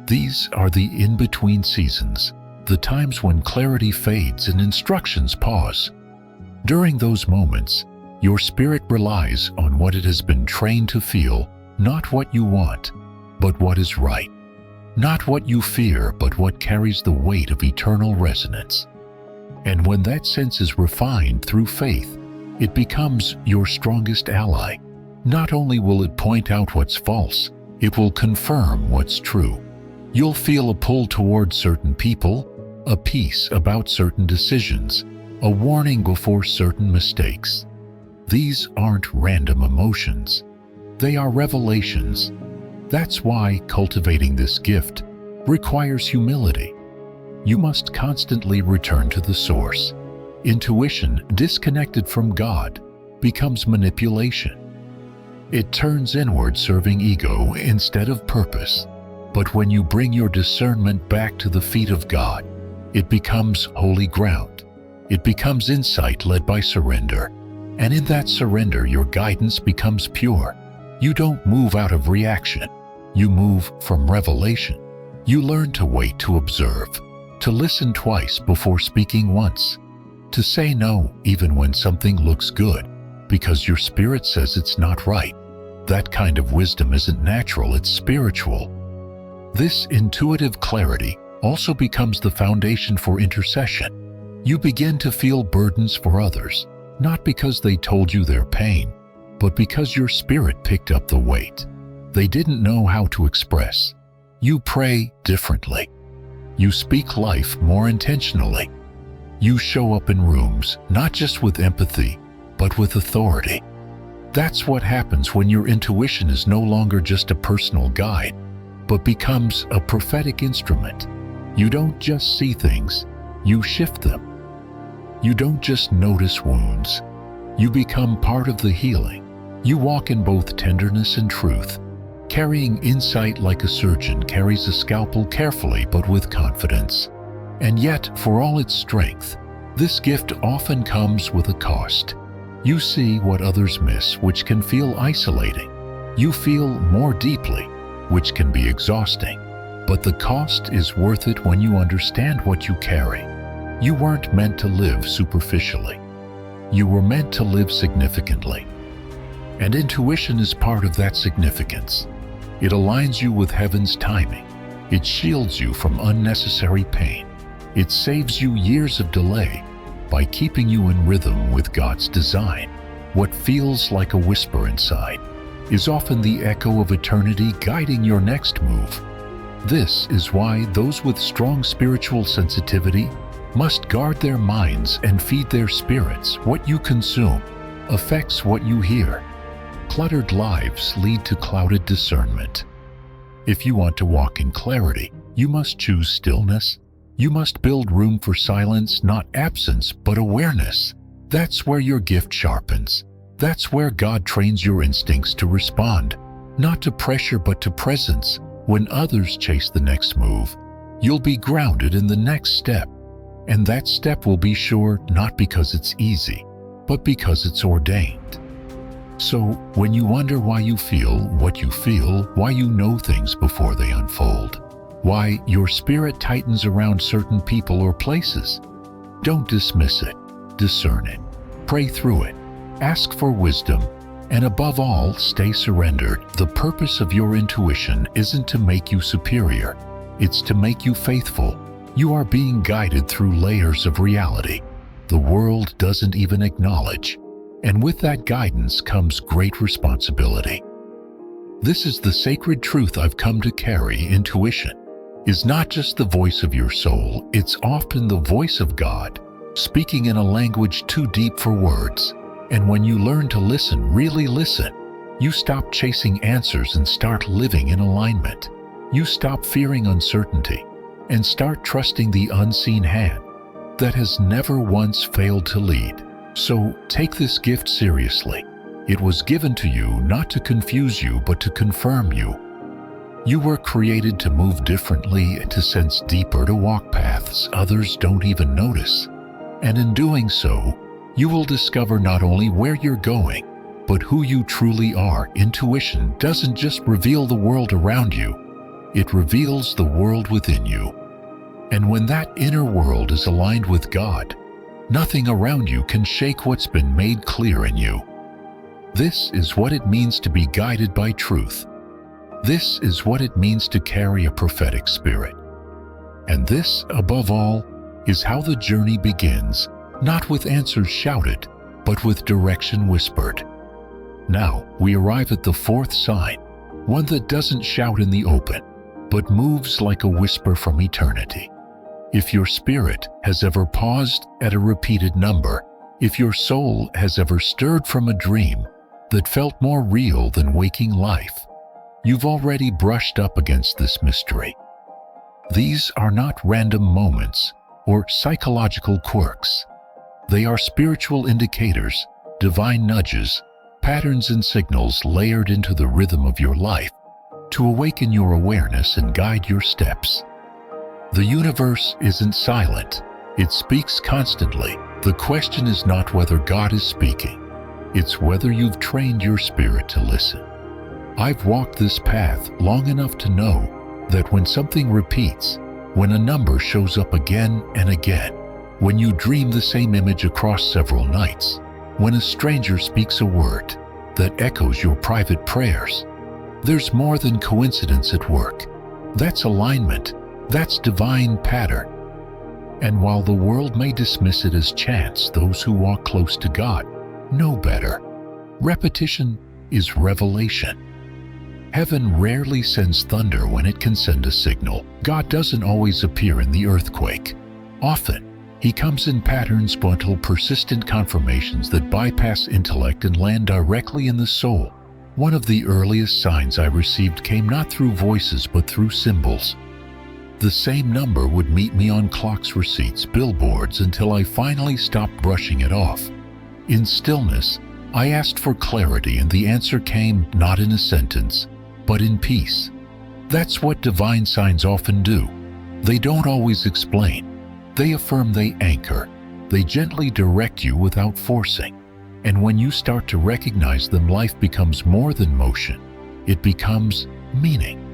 S1: These are the in-between seasons, the times when clarity fades and instructions pause. During those moments, your spirit relies on what it has been trained to feel, not what you want, but what is right. Not what you fear, but what carries the weight of eternal resonance. And when that sense is refined through faith, it becomes your strongest ally. Not only will it point out what's false, it will confirm what's true. You'll feel a pull toward certain people, a peace about certain decisions, a warning before certain mistakes. These aren't random emotions. They are revelations. That's why cultivating this gift requires humility. You must constantly return to the source. Intuition, disconnected from God, becomes manipulation. It turns inward, serving ego instead of purpose. But when you bring your discernment back to the feet of God, it becomes holy ground. It becomes insight led by surrender. And in that surrender, your guidance becomes pure. You don't move out of reaction. You move from revelation. You learn to wait, to observe, to listen twice before speaking once, to say no even when something looks good, because your spirit says it's not right. That kind of wisdom isn't natural, it's spiritual. This intuitive clarity also becomes the foundation for intercession. You begin to feel burdens for others, not because they told you their pain, but because your spirit picked up the weight they didn't know how to express. You pray differently. You speak life more intentionally. You show up in rooms not just with empathy, but with authority. That's what happens when your intuition is no longer just a personal guide, but becomes a prophetic instrument. You don't just see things, you shift them. You don't just notice wounds, you become part of the healing. You walk in both tenderness and truth, carrying insight like a surgeon carries a scalpel, carefully but with confidence. And yet, for all its strength, this gift often comes with a cost. You see what others miss, which can feel isolating. You feel more deeply, which can be exhausting. But the cost is worth it when you understand what you carry. You weren't meant to live superficially. You were meant to live significantly. And intuition is part of that significance. It aligns you with heaven's timing. It shields you from unnecessary pain. It saves you years of delay by keeping you in rhythm with God's design. What feels like a whisper inside is often the echo of eternity guiding your next move. This is why those with strong spiritual sensitivity must guard their minds and feed their spirits. What you consume affects what you hear. Cluttered lives lead to clouded discernment. If you want to walk in clarity, you must choose stillness. You must build room for silence, not absence, but awareness. That's where your gift sharpens. That's where God trains your instincts to respond, not to pressure but to presence. When others chase the next move, you'll be grounded in the next step. And that step will be sure, not because it's easy, but because it's ordained. So, when you wonder why you feel what you feel, why you know things before they unfold, why your spirit tightens around certain people or places, don't dismiss it. Discern it. Pray through it. Ask for wisdom. And above all, stay surrendered. The purpose of your intuition isn't to make you superior. It's to make you faithful. You are being guided through layers of reality the world doesn't even acknowledge. And with that guidance comes great responsibility. This is the sacred truth I've come to carry. Intuition is not just the voice of your soul, it's often the voice of God, speaking in a language too deep for words. And when you learn to listen, really listen, you stop chasing answers and start living in alignment. You stop fearing uncertainty and start trusting the unseen hand that has never once failed to lead. So take this gift seriously. It was given to you not to confuse you, but to confirm you. You were created to move differently, to sense deeper, to walk paths others don't even notice. And in doing so, you will discover not only where you're going, but who you truly are. Intuition doesn't just reveal the world around you, it reveals the world within you. And when that inner world is aligned with God, nothing around you can shake what's been made clear in you. This is what it means to be guided by truth. This is what it means to carry a prophetic spirit. And this, above all, is how the journey begins, not with answers shouted, but with direction whispered. Now, we arrive at the fourth sign, one that doesn't shout in the open, but moves like a whisper from eternity. If your spirit has ever paused at a repeated number, if your soul has ever stirred from a dream that felt more real than waking life, you've already brushed up against this mystery. These are not random moments or psychological quirks. They are spiritual indicators, divine nudges, patterns and signals layered into the rhythm of your life to awaken your awareness and guide your steps. The universe isn't silent. It speaks constantly. The question is not whether God is speaking. It's whether you've trained your spirit to listen. I've walked this path long enough to know that when something repeats, when a number shows up again and again, when you dream the same image across several nights, when a stranger speaks a word that echoes your private prayers, there's more than coincidence at work. That's alignment. That's divine pattern. And while the world may dismiss it as chance, those who walk close to God know better. Repetition is revelation. Heaven rarely sends thunder when it can send a signal. God doesn't always appear in the earthquake. Often, He comes in patterns, gentle, persistent confirmations that bypass intellect and land directly in the soul. One of the earliest signs I received came not through voices but through symbols. The same number would meet me on clocks, receipts, billboards, until I finally stopped brushing it off. In stillness, I asked for clarity, and the answer came not in a sentence, but in peace. That's what divine signs often do. They don't always explain. They affirm, they anchor. They gently direct you without forcing. And when you start to recognize them, life becomes more than motion. It becomes meaning.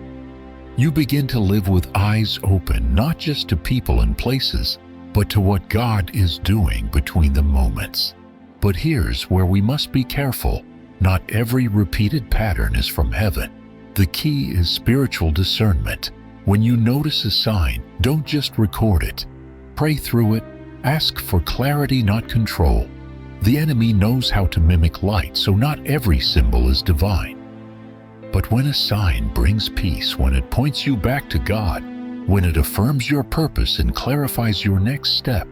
S1: You begin to live with eyes open, not just to people and places, but to what God is doing between the moments. But here's where we must be careful. Not every repeated pattern is from heaven. The key is spiritual discernment. When you notice a sign, don't just record it. Pray through it. Ask for clarity, not control. The enemy knows how to mimic light, so not every symbol is divine. But when a sign brings peace, when it points you back to God, when it affirms your purpose and clarifies your next step,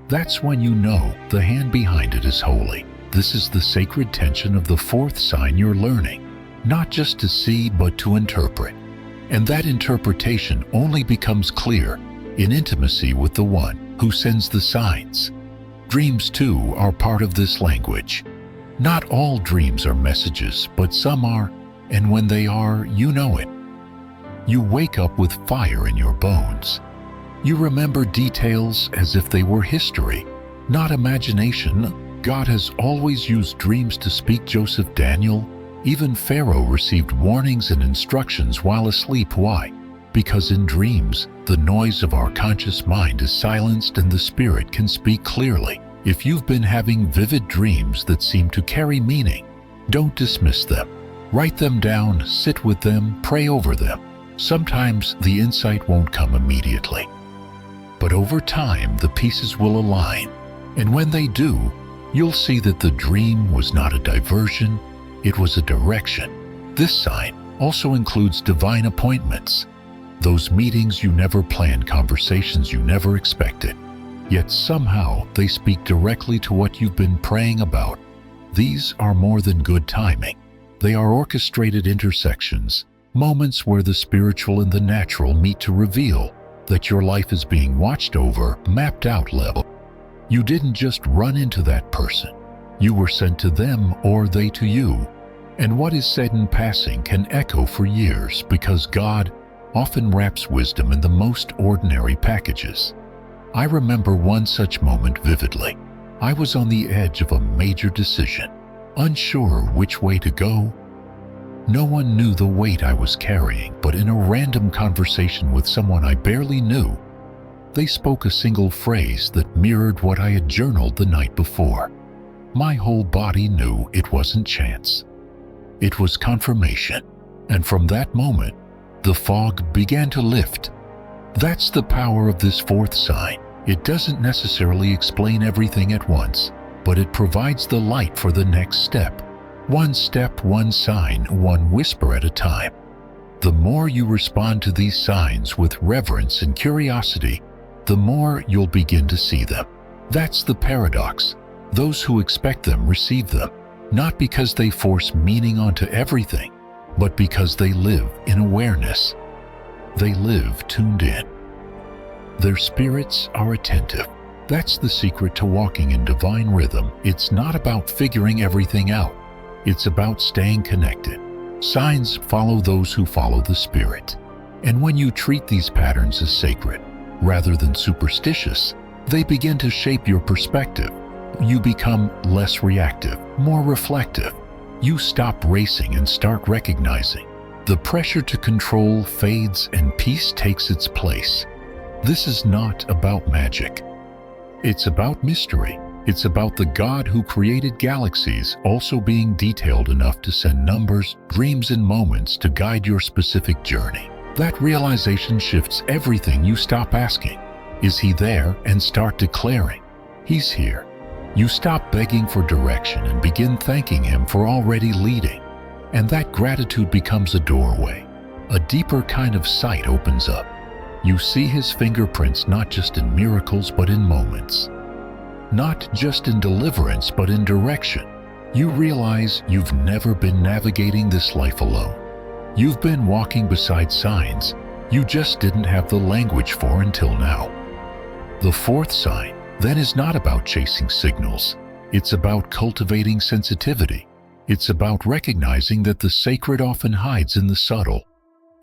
S1: that's when you know the hand behind it is holy. This is the sacred tension of the fourth sign you're learning, not just to see but to interpret. And that interpretation only becomes clear in intimacy with the one who sends the signs. Dreams, too, are part of this language. Not all dreams are messages, but some are, and when they are, you know it. You wake up with fire in your bones. You remember details as if they were history, not imagination. God has always used dreams to speak. Joseph, Daniel, even Pharaoh received warnings and instructions while asleep. Why? Because in dreams, the noise of our conscious mind is silenced and the spirit can speak clearly. If you've been having vivid dreams that seem to carry meaning, don't dismiss them. Write them down, sit with them, pray over them. Sometimes the insight won't come immediately, but over time the pieces will align, and when they do, you'll see that the dream was not a diversion, it was a direction. This sign also includes divine appointments, those meetings you never planned, conversations you never expected, yet somehow they speak directly to what you've been praying about. These are more than good timing. They are orchestrated intersections, moments where the spiritual and the natural meet to reveal that your life is being watched over, mapped out level. You didn't just run into that person. You were sent to them or they to you. And what is said in passing can echo for years because God often wraps wisdom in the most ordinary packages. I remember one such moment vividly. I was on the edge of a major decision, unsure which way to go. No one knew the weight I was carrying, but in a random conversation with someone I barely knew, they spoke a single phrase that mirrored what I had journaled the night before. My whole body knew it wasn't chance. It was confirmation, and from that moment, the fog began to lift. That's the power of this fourth sign. It doesn't necessarily explain everything at once, but it provides the light for the next step. One step, one sign, one whisper at a time. The more you respond to these signs with reverence and curiosity, the more you'll begin to see them. That's the paradox. Those who expect them receive them, not because they force meaning onto everything, but because they live in awareness. They live tuned in. Their spirits are attentive. That's the secret to walking in divine rhythm. It's not about figuring everything out. It's about staying connected. Signs follow those who follow the Spirit. And when you treat these patterns as sacred, rather than superstitious, they begin to shape your perspective. You become less reactive, more reflective. You stop racing and start recognizing. The pressure to control fades and peace takes its place. This is not about magic. It's about mystery. It's about the God who created galaxies also being detailed enough to send numbers, dreams, and moments to guide your specific journey. That realization shifts everything. You stop asking, "Is he there?" and start declaring, "He's here." You stop begging for direction and begin thanking him for already leading. And that gratitude becomes a doorway. A deeper kind of sight opens up. You see his fingerprints not just in miracles but in moments. Not just in deliverance, but in direction. You realize you've never been navigating this life alone. You've been walking beside signs you just didn't have the language for until now. The fourth sign, then, is not about chasing signals. It's about cultivating sensitivity. It's about recognizing that the sacred often hides in the subtle.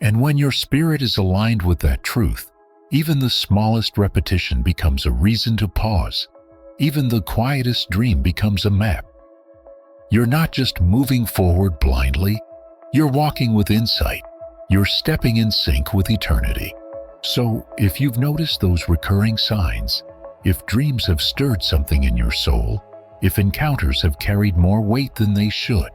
S1: And when your spirit is aligned with that truth, even the smallest repetition becomes a reason to pause. Even the quietest dream becomes a map. You're not just moving forward blindly, you're walking with insight. You're stepping in sync with eternity. So, if you've noticed those recurring signs, if dreams have stirred something in your soul, If encounters have carried more weight than they should,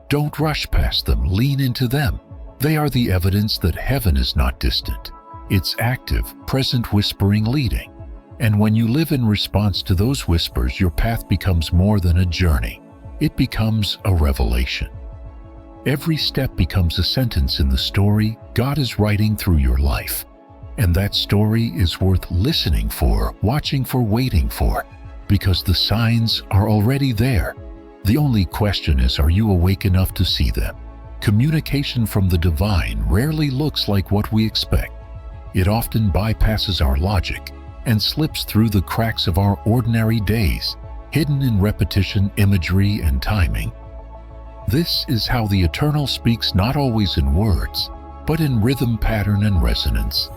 S1: don't rush past them, lean into them. They are the evidence that heaven is not distant. It's active, present, whispering, leading. And when you live in response to those whispers, your path becomes more than a journey. It becomes a revelation. Every step becomes a sentence in the story God is writing through your life. And that story is worth listening for, watching for, waiting for, because the signs are already there. The only question is, are you awake enough to see them? Communication from the divine rarely looks like what we expect. It often bypasses our logic and slips through the cracks of our ordinary days, hidden in repetition, imagery, and timing. This is how the eternal speaks, not always in words, but in rhythm, pattern, and resonance.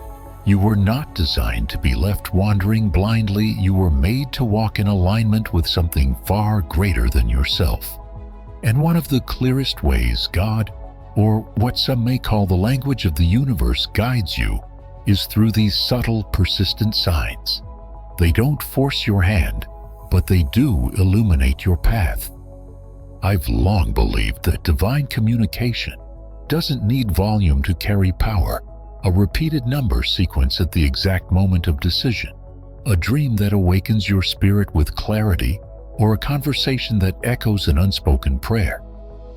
S1: You were not designed to be left wandering blindly. You were made to walk in alignment with something far greater than yourself. And one of the clearest ways God, or what some may call the language of the universe, guides you is through these subtle, persistent signs. They don't force your hand, but they do illuminate your path. I've long believed that divine communication doesn't need volume to carry power. A repeated number sequence at the exact moment of decision, a dream that awakens your spirit with clarity, or a conversation that echoes an unspoken prayer.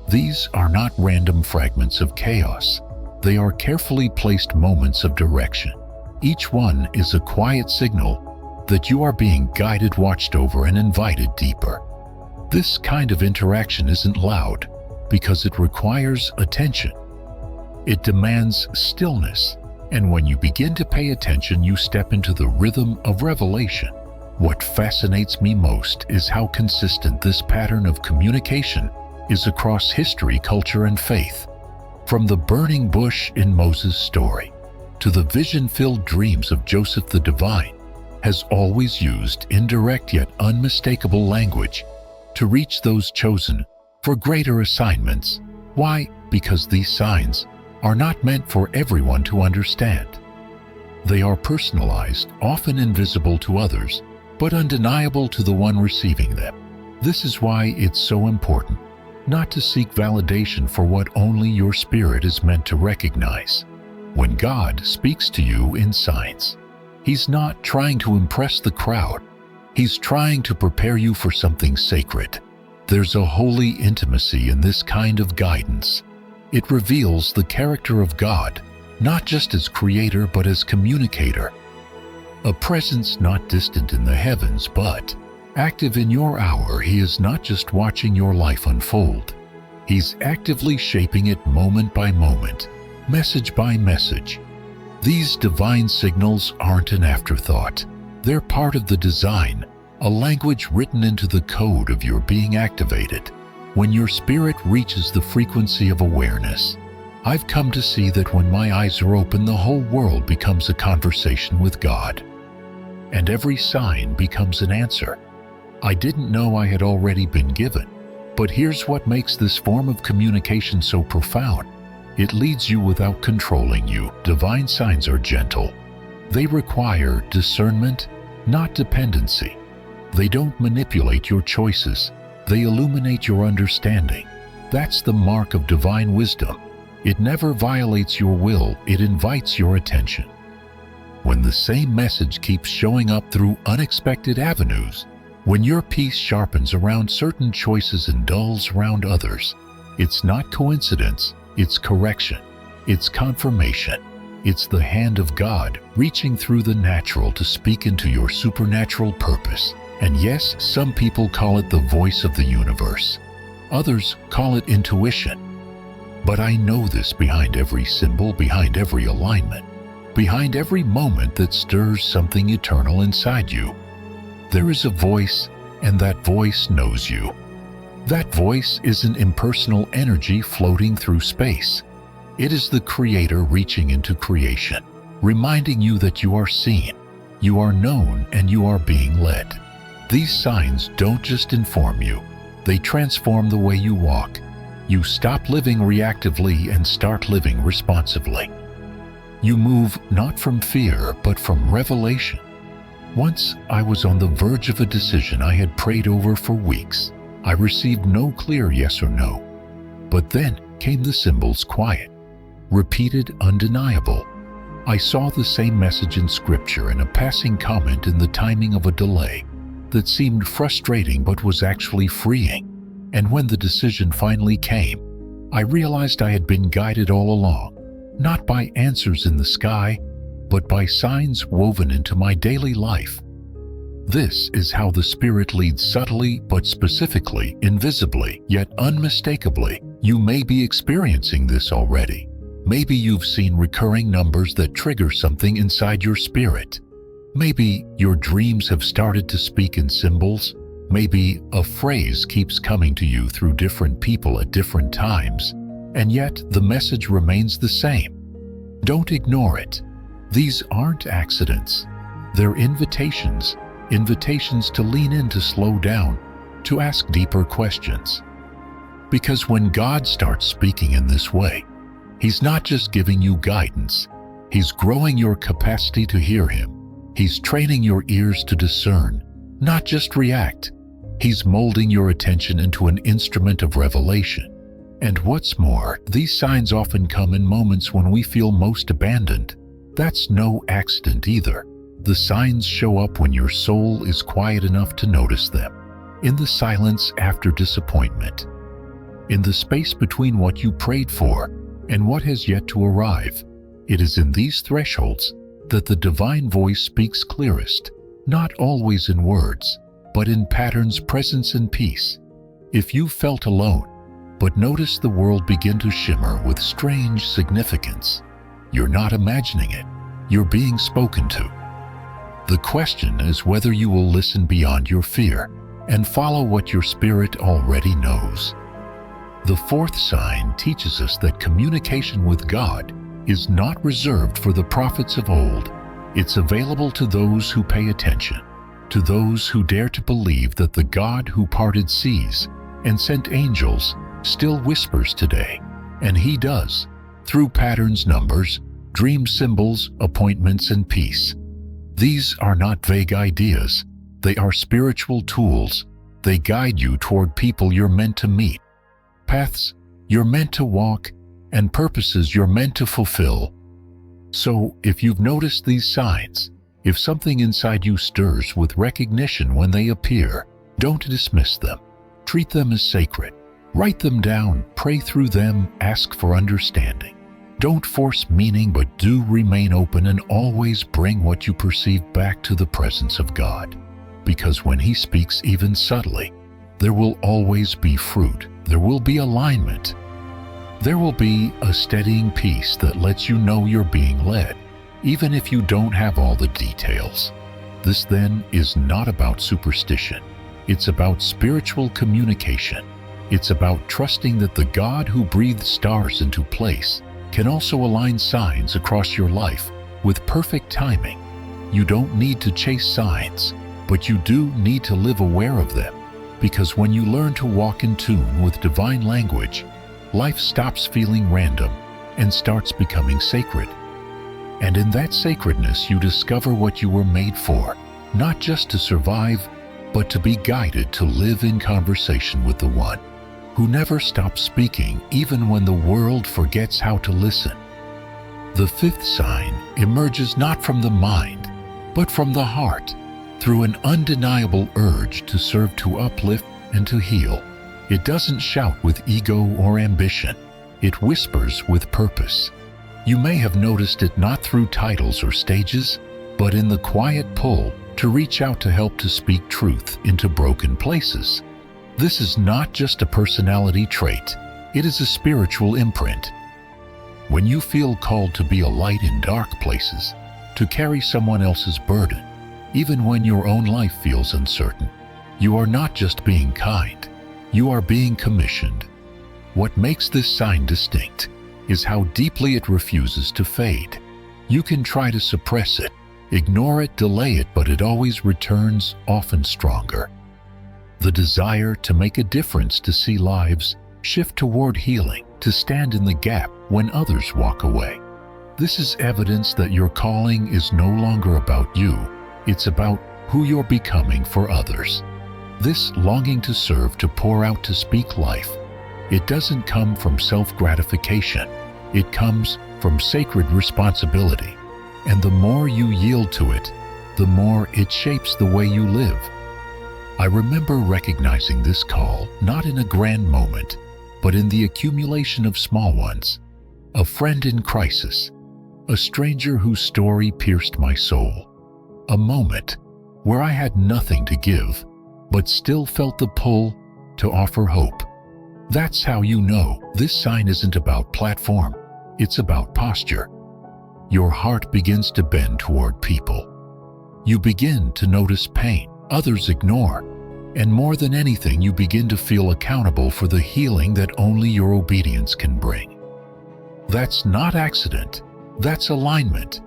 S1: These are not random fragments of chaos. They are carefully placed moments of direction. Each one is a quiet signal that you are being guided, watched over, and invited deeper. This kind of interaction isn't loud because it requires attention. It demands stillness, and when you begin to pay attention, you step into the rhythm of revelation. What fascinates me most is how consistent this pattern of communication is across history, culture, and faith. From the burning bush in Moses' story to the vision-filled dreams of Joseph, the divine has always used indirect yet unmistakable language to reach those chosen for greater assignments. Why? Because these signs are not meant for everyone to understand. They are personalized, often invisible to others, but undeniable to the one receiving them. This is why it's so important not to seek validation for what only your spirit is meant to recognize. When God speaks to you in signs, He's not trying to impress the crowd. He's trying to prepare you for something sacred. There's a holy intimacy in this kind of guidance. It reveals the character of God, not just as creator but as communicator. A presence not distant in the heavens but active in your hour. He is not just watching your life unfold. He's actively shaping it moment by moment, message by message. These divine signals aren't an afterthought. They're part of the design, a language written into the code of your being activated. When your spirit reaches the frequency of awareness, I've come to see that when my eyes are open, the whole world becomes a conversation with God. And every sign becomes an answer I didn't know I had already been given. But here's what makes this form of communication so profound. It leads you without controlling you. Divine signs are gentle. They require discernment, not dependency. They don't manipulate your choices. They illuminate your understanding. That's the mark of divine wisdom. It never violates your will. It invites your attention. When the same message keeps showing up through unexpected avenues, when your peace sharpens around certain choices and dulls around others, it's not coincidence, it's correction, it's confirmation. It's the hand of God reaching through the natural to speak into your supernatural purpose. And yes, some people call it the voice of the universe. Others call it intuition. But I know this: behind every symbol, behind every alignment, behind every moment that stirs something eternal inside you, there is a voice, and that voice knows you. That voice is an impersonal energy floating through space. It is the Creator reaching into creation, reminding you that you are seen, you are known, and you are being led. These signs don't just inform you, they transform the way you walk. You stop living reactively and start living responsively. You move not from fear, but from revelation. Once I was on the verge of a decision I had prayed over for weeks. I received no clear yes or no. But then came the symbols quiet, repeated, undeniable. I saw the same message in Scripture and a passing comment in the timing of a delay that seemed frustrating but was actually freeing. And when the decision finally came, I realized I had been guided all along, not by answers in the sky, but by signs woven into my daily life. This is how the Spirit leads, subtly but specifically, invisibly, yet unmistakably. You may be experiencing this already. Maybe you've seen recurring numbers that trigger something inside your spirit. Maybe your dreams have started to speak in symbols. Maybe a phrase keeps coming to you through different people at different times, and yet the message remains the same. Don't ignore it. These aren't accidents. They're invitations to lean in, to slow down, to ask deeper questions. Because when God starts speaking in this way, He's not just giving you guidance. He's growing your capacity to hear Him. He's training your ears to discern, not just react. He's molding your attention into an instrument of revelation. And what's more, these signs often come in moments when we feel most abandoned. That's no accident either. The signs show up when your soul is quiet enough to notice them. In the silence after disappointment. In the space between what you prayed for and what has yet to arrive. It is in these thresholds that the divine voice speaks clearest, not always in words, but in patterns, presence, and peace. If you felt alone, but noticed the world begin to shimmer with strange significance, you're not imagining it, you're being spoken to. The question is whether you will listen beyond your fear and follow what your spirit already knows. The fourth sign teaches us that communication with God is not reserved for the prophets of old. It's available to those who pay attention, to those who dare to believe that the God who parted seas and sent angels still whispers today. And He does, through patterns, numbers, dream symbols, appointments, and peace. These are not vague ideas. They are spiritual tools. They guide you toward people you're meant to meet, paths you're meant to walk, and purposes you're meant to fulfill. So, if you've noticed these signs, if something inside you stirs with recognition when they appear, don't dismiss them. Treat them as sacred. Write them down, pray through them, ask for understanding. Don't force meaning, but do remain open, and always bring what you perceive back to the presence of God. Because when He speaks, even subtly, there will always be fruit. There will be alignment. There will be a steadying peace that lets you know you're being led, even if you don't have all the details. This then is not about superstition. It's about spiritual communication. It's about trusting that the God who breathed stars into place can also align signs across your life with perfect timing. You don't need to chase signs, but you do need to live aware of them. Because when you learn to walk in tune with divine language, life stops feeling random and starts becoming sacred. And in that sacredness, you discover what you were made for, not just to survive, but to be guided to live in conversation with the One who never stops speaking even when the world forgets how to listen. The fifth sign emerges not from the mind, but from the heart, through an undeniable urge to serve, to uplift, and to heal. It doesn't shout with ego or ambition. It whispers with purpose. You may have noticed it not through titles or stages, but in the quiet pull to reach out, to help, to speak truth into broken places. This is not just a personality trait. It is a spiritual imprint. When you feel called to be a light in dark places, to carry someone else's burden, even when your own life feels uncertain, you are not just being kind, you are being commissioned. What makes this sign distinct is how deeply it refuses to fade. You can try to suppress it, ignore it, delay it, but it always returns, often stronger. The desire to make a difference, to see lives shift toward healing, to stand in the gap when others walk away. This is evidence that your calling is no longer about you. It's about who you're becoming for others. This longing to serve, to pour out, to speak life, it doesn't come from self-gratification. It comes from sacred responsibility. And the more you yield to it, the more it shapes the way you live. I remember recognizing this call not in a grand moment, but in the accumulation of small ones. A friend in crisis, a stranger whose story pierced my soul, a moment where I had nothing to give, but still felt the pull to offer hope. That's how you know this sign isn't about platform, it's about posture. Your heart begins to bend toward people. You begin to notice pain others ignore, and more than anything, you begin to feel accountable for the healing that only your obedience can bring. That's not accident, that's alignment.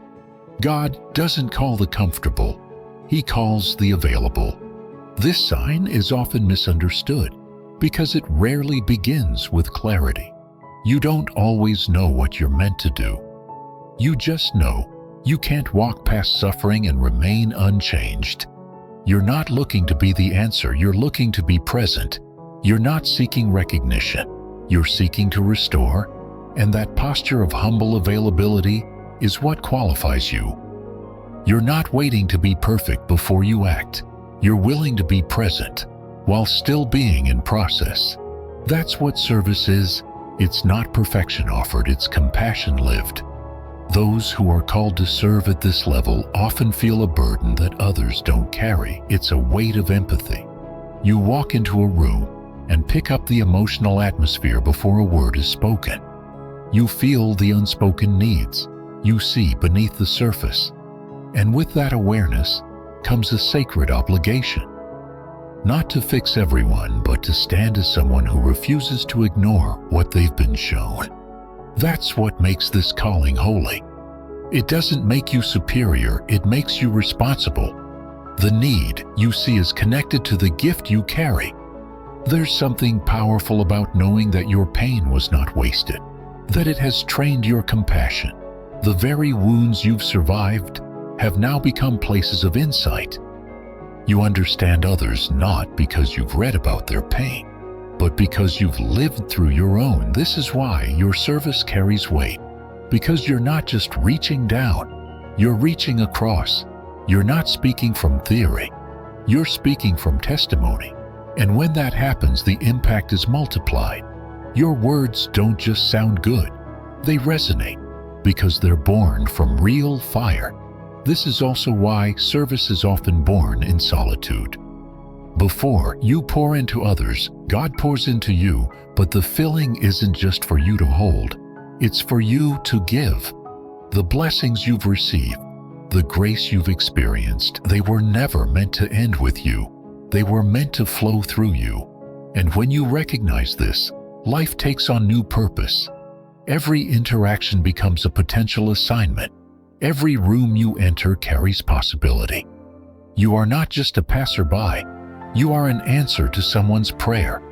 S1: God doesn't call the comfortable, He calls the available. This sign is often misunderstood because it rarely begins with clarity. You don't always know what you're meant to do. You just know you can't walk past suffering and remain unchanged. You're not looking to be the answer, you're looking to be present. You're not seeking recognition, you're seeking to restore, and that posture of humble availability is what qualifies you. You're not waiting to be perfect before you act. You're willing to be present while still being in process. That's what service is. It's not perfection offered, it's compassion lived. Those who are called to serve at this level often feel a burden that others don't carry. It's a weight of empathy. You walk into a room and pick up the emotional atmosphere before a word is spoken. You feel the unspoken needs. You see beneath the surface. And with that awareness comes a sacred obligation. Not to fix everyone, but to stand as someone who refuses to ignore what they've been shown. That's what makes this calling holy. It doesn't make you superior, it makes you responsible. The need you see is connected to the gift you carry. There's something powerful about knowing that your pain was not wasted, that it has trained your compassion. The very wounds you've survived have now become places of insight. You understand others not because you've read about their pain, but because you've lived through your own. This is why your service carries weight, because you're not just reaching down, you're reaching across. You're not speaking from theory, you're speaking from testimony. And when that happens, the impact is multiplied. Your words don't just sound good, they resonate because they're born from real fire. This is also why service is often born in solitude. Before you pour into others, God pours into you, but the filling isn't just for you to hold, it's for you to give. The blessings you've received, the grace you've experienced, they were never meant to end with you. They were meant to flow through you. And when you recognize this, life takes on new purpose. Every interaction becomes a potential assignment. Every room you enter carries possibility. You are not just a passerby, you are an answer to someone's prayer.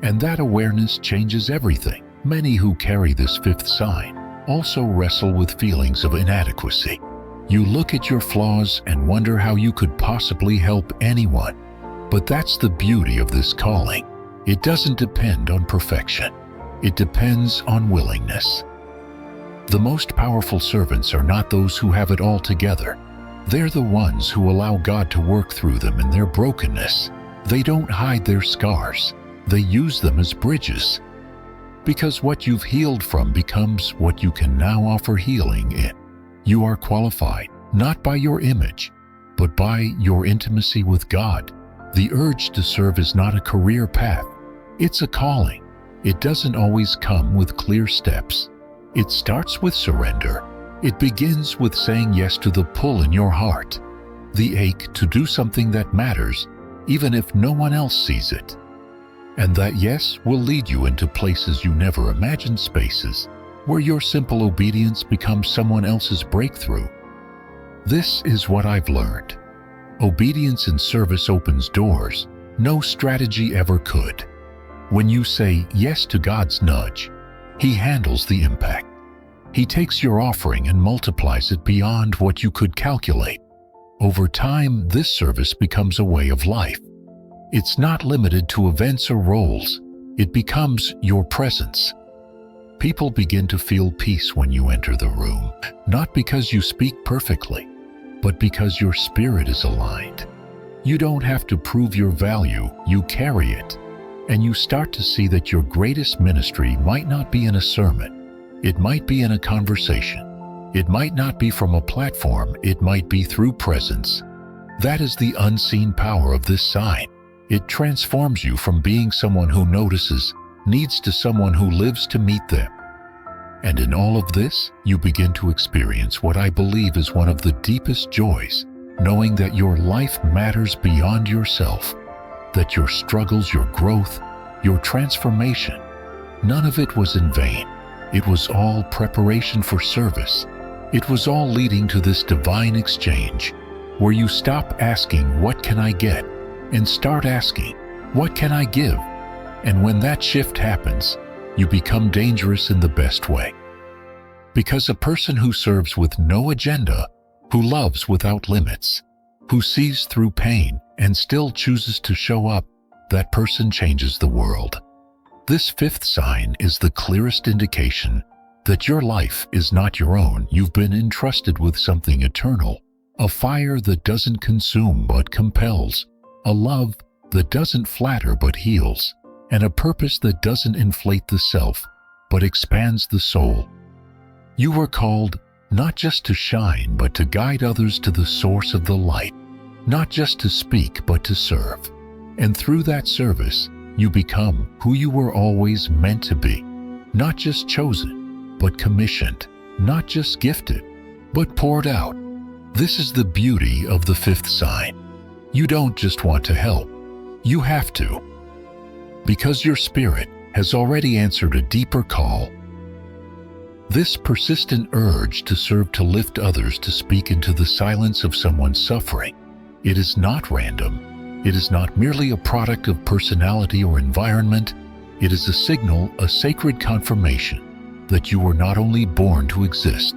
S1: And that awareness changes everything. Many who carry this fifth sign also wrestle with feelings of inadequacy. You look at your flaws and wonder how you could possibly help anyone. But that's the beauty of this calling. It doesn't depend on perfection. It depends on willingness. The most powerful servants are not those who have it all together. They're the ones who allow God to work through them in their brokenness. They don't hide their scars. They use them as bridges. Because what you've healed from becomes what you can now offer healing in. You are qualified, not by your image, but by your intimacy with God. The urge to serve is not a career path. It's a calling. It doesn't always come with clear steps. It starts with surrender. It begins with saying yes to the pull in your heart, the ache to do something that matters, even if no one else sees it. And that yes will lead you into places you never imagined, spaces where your simple obedience becomes someone else's breakthrough. This is what I've learned. Obedience in service opens doors no strategy ever could. When you say yes to God's nudge, He handles the impact. He takes your offering and multiplies it beyond what you could calculate. Over time, this service becomes a way of life. It's not limited to events or roles. It becomes your presence. People begin to feel peace when you enter the room, not because you speak perfectly, but because your spirit is aligned. You don't have to prove your value, you carry it. And you start to see that your greatest ministry might not be in a sermon. It might be in a conversation. It might not be from a platform. It might be through presence. That is the unseen power of this sign. It transforms you from being someone who notices needs to someone who lives to meet them. And in all of this, you begin to experience what I believe is one of the deepest joys, knowing that your life matters beyond yourself, that your struggles, your growth, your transformation, none of it was in vain. It was all preparation for service. It was all leading to this divine exchange, where you stop asking, "What can I get?" and start asking, "What can I give?" And when that shift happens, you become dangerous in the best way. Because a person who serves with no agenda, who loves without limits, who sees through pain and still chooses to show up, that person changes the world. This fifth sign is the clearest indication that your life is not your own. You've been entrusted with something eternal, a fire that doesn't consume but compels, a love that doesn't flatter but heals, and a purpose that doesn't inflate the self, but expands the soul. You were called not just to shine, but to guide others to the source of the light, not just to speak, but to serve. And through that service, you become who you were always meant to be, not just chosen, but commissioned, not just gifted, but poured out. This is the beauty of the fifth sign. You don't just want to help, you have to. Because your spirit has already answered a deeper call. This persistent urge to serve, to lift others, to speak into the silence of someone's suffering. It is not random. It is not merely a product of personality or environment. It is a signal, a sacred confirmation that you were not only born to exist,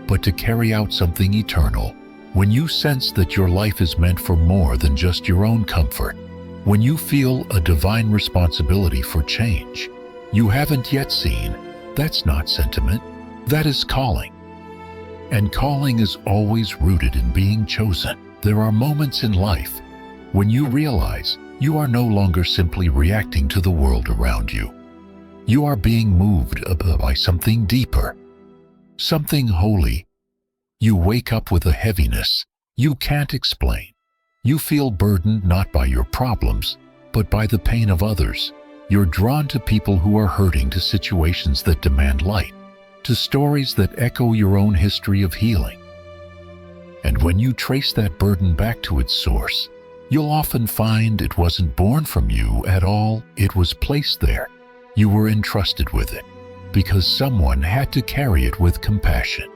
S1: but to carry out something eternal. When you sense that your life is meant for more than just your own comfort, when you feel a divine responsibility for change you haven't yet seen, that's not sentiment, that is calling. And calling is always rooted in being chosen. There are moments in life when you realize you are no longer simply reacting to the world around you. You are being moved by something deeper, something holy. You wake up with a heaviness you can't explain. You feel burdened not by your problems, but by the pain of others. You're drawn to people who are hurting, to situations that demand light, to stories that echo your own history of healing. And when you trace that burden back to its source, you'll often find it wasn't born from you at all, it was placed there. You were entrusted with it, because someone had to carry it with compassion.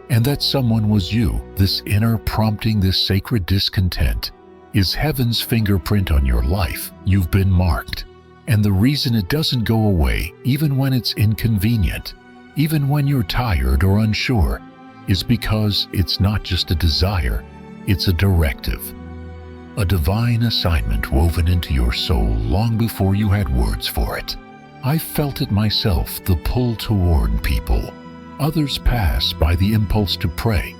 S1: And that someone was you. This inner prompting, this sacred discontent, is heaven's fingerprint on your life. You've been marked. And the reason it doesn't go away, even when it's inconvenient, even when you're tired or unsure, is because it's not just a desire, it's a directive. A divine assignment woven into your soul long before you had words for it. I felt it myself, the pull to warn people. Others pass by, the impulse to pray.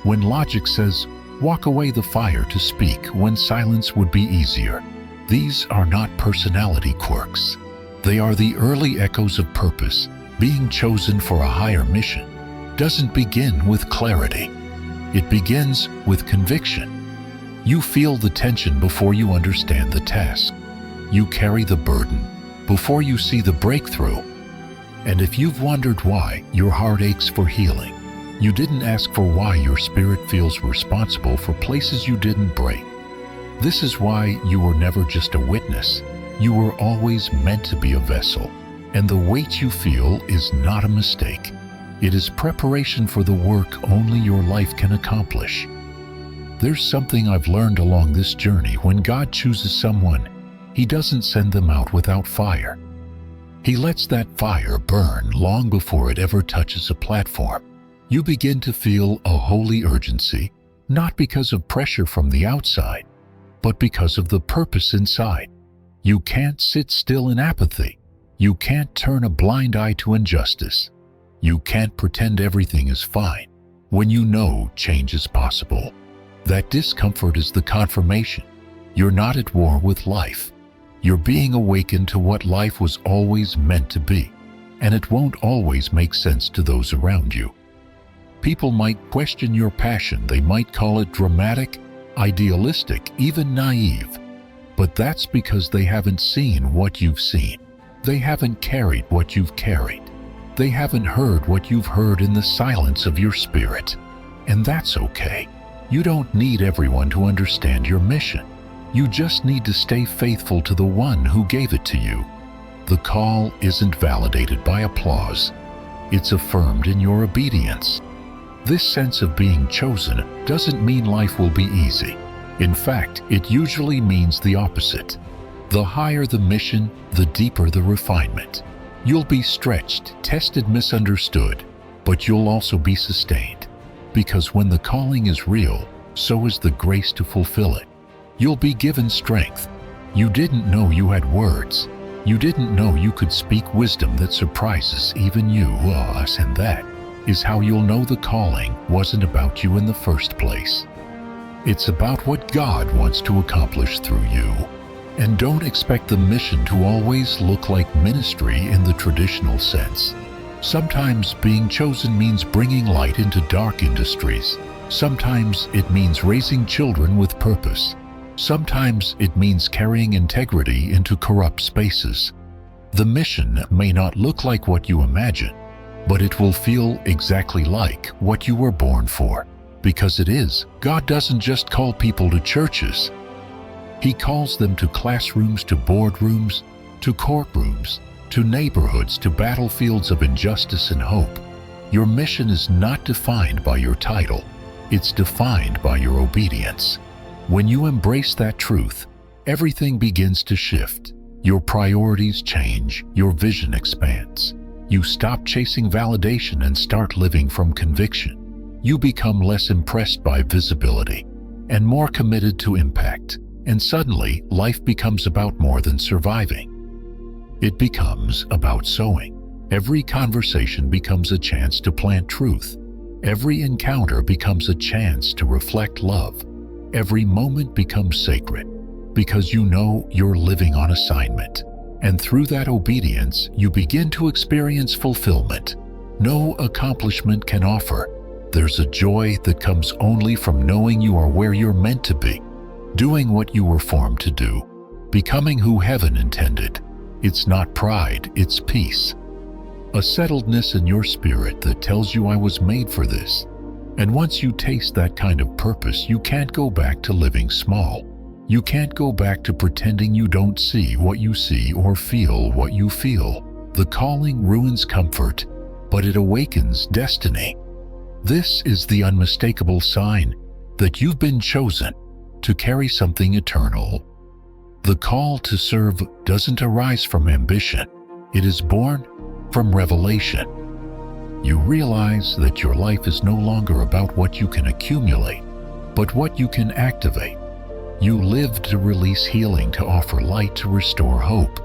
S1: When logic says, walk away, the fire to speak when silence would be easier. These are not personality quirks. They are the early echoes of purpose. Being chosen for a higher mission doesn't begin with clarity. It begins with conviction. You feel the tension before you understand the task. You carry the burden before you see the breakthrough. And if you've wondered why your heart aches for healing, you didn't ask for why your spirit feels responsible for places you didn't break. This is why you were never just a witness. You were always meant to be a vessel. And the weight you feel is not a mistake. It is preparation for the work only your life can accomplish. There's something I've learned along this journey. When God chooses someone, He doesn't send them out without fire. He lets that fire burn long before it ever touches a platform. You begin to feel a holy urgency, not because of pressure from the outside, but because of the purpose inside. You can't sit still in apathy. You can't turn a blind eye to injustice. You can't pretend everything is fine when you know change is possible. That discomfort is the confirmation. You're not at war with life. You're being awakened to what life was always meant to be, and it won't always make sense to those around you. People might question your passion. They might call it dramatic, idealistic, even naive. But that's because they haven't seen what you've seen. They haven't carried what you've carried. They haven't heard what you've heard in the silence of your spirit. And that's okay. You don't need everyone to understand your mission. You just need to stay faithful to the one who gave it to you. The call isn't validated by applause. It's affirmed in your obedience. This sense of being chosen doesn't mean life will be easy. In fact, it usually means the opposite. The higher the mission, the deeper the refinement. You'll be stretched, tested, misunderstood, but you'll also be sustained. Because when the calling is real, so is the grace to fulfill it. You'll be given strength. You didn't know you had words. You didn't know you could speak wisdom that surprises even you. And that is how you'll know the calling wasn't about you in the first place. It's about what God wants to accomplish through you. And don't expect the mission to always look like ministry in the traditional sense. Sometimes being chosen means bringing light into dark industries. Sometimes it means raising children with purpose. Sometimes it means carrying integrity into corrupt spaces. The mission may not look like what you imagine, but it will feel exactly like what you were born for. Because it is. God doesn't just call people to churches. He calls them to classrooms, to boardrooms, to courtrooms, to neighborhoods, to battlefields of injustice and hope. Your mission is not defined by your title. It's defined by your obedience. When you embrace that truth, everything begins to shift. Your priorities change. Your vision expands. You stop chasing validation and start living from conviction. You become less impressed by visibility and more committed to impact. And suddenly, life becomes about more than surviving. It becomes about sowing. Every conversation becomes a chance to plant truth. Every encounter becomes a chance to reflect love. Every moment becomes sacred because you know you're living on assignment. And through that obedience, you begin to experience fulfillment no accomplishment can offer. There's a joy that comes only from knowing you are where you're meant to be, doing what you were formed to do, becoming who heaven intended. It's not pride, it's peace. A settledness in your spirit that tells you I was made for this. And once you taste that kind of purpose, you can't go back to living small. You can't go back to pretending you don't see what you see or feel what you feel. The calling ruins comfort, but it awakens destiny. This is the unmistakable sign that you've been chosen to carry something eternal. The call to serve doesn't arise from ambition. It is born from revelation. You realize that your life is no longer about what you can accumulate, but what you can activate. You live to release healing, to offer light, to restore hope.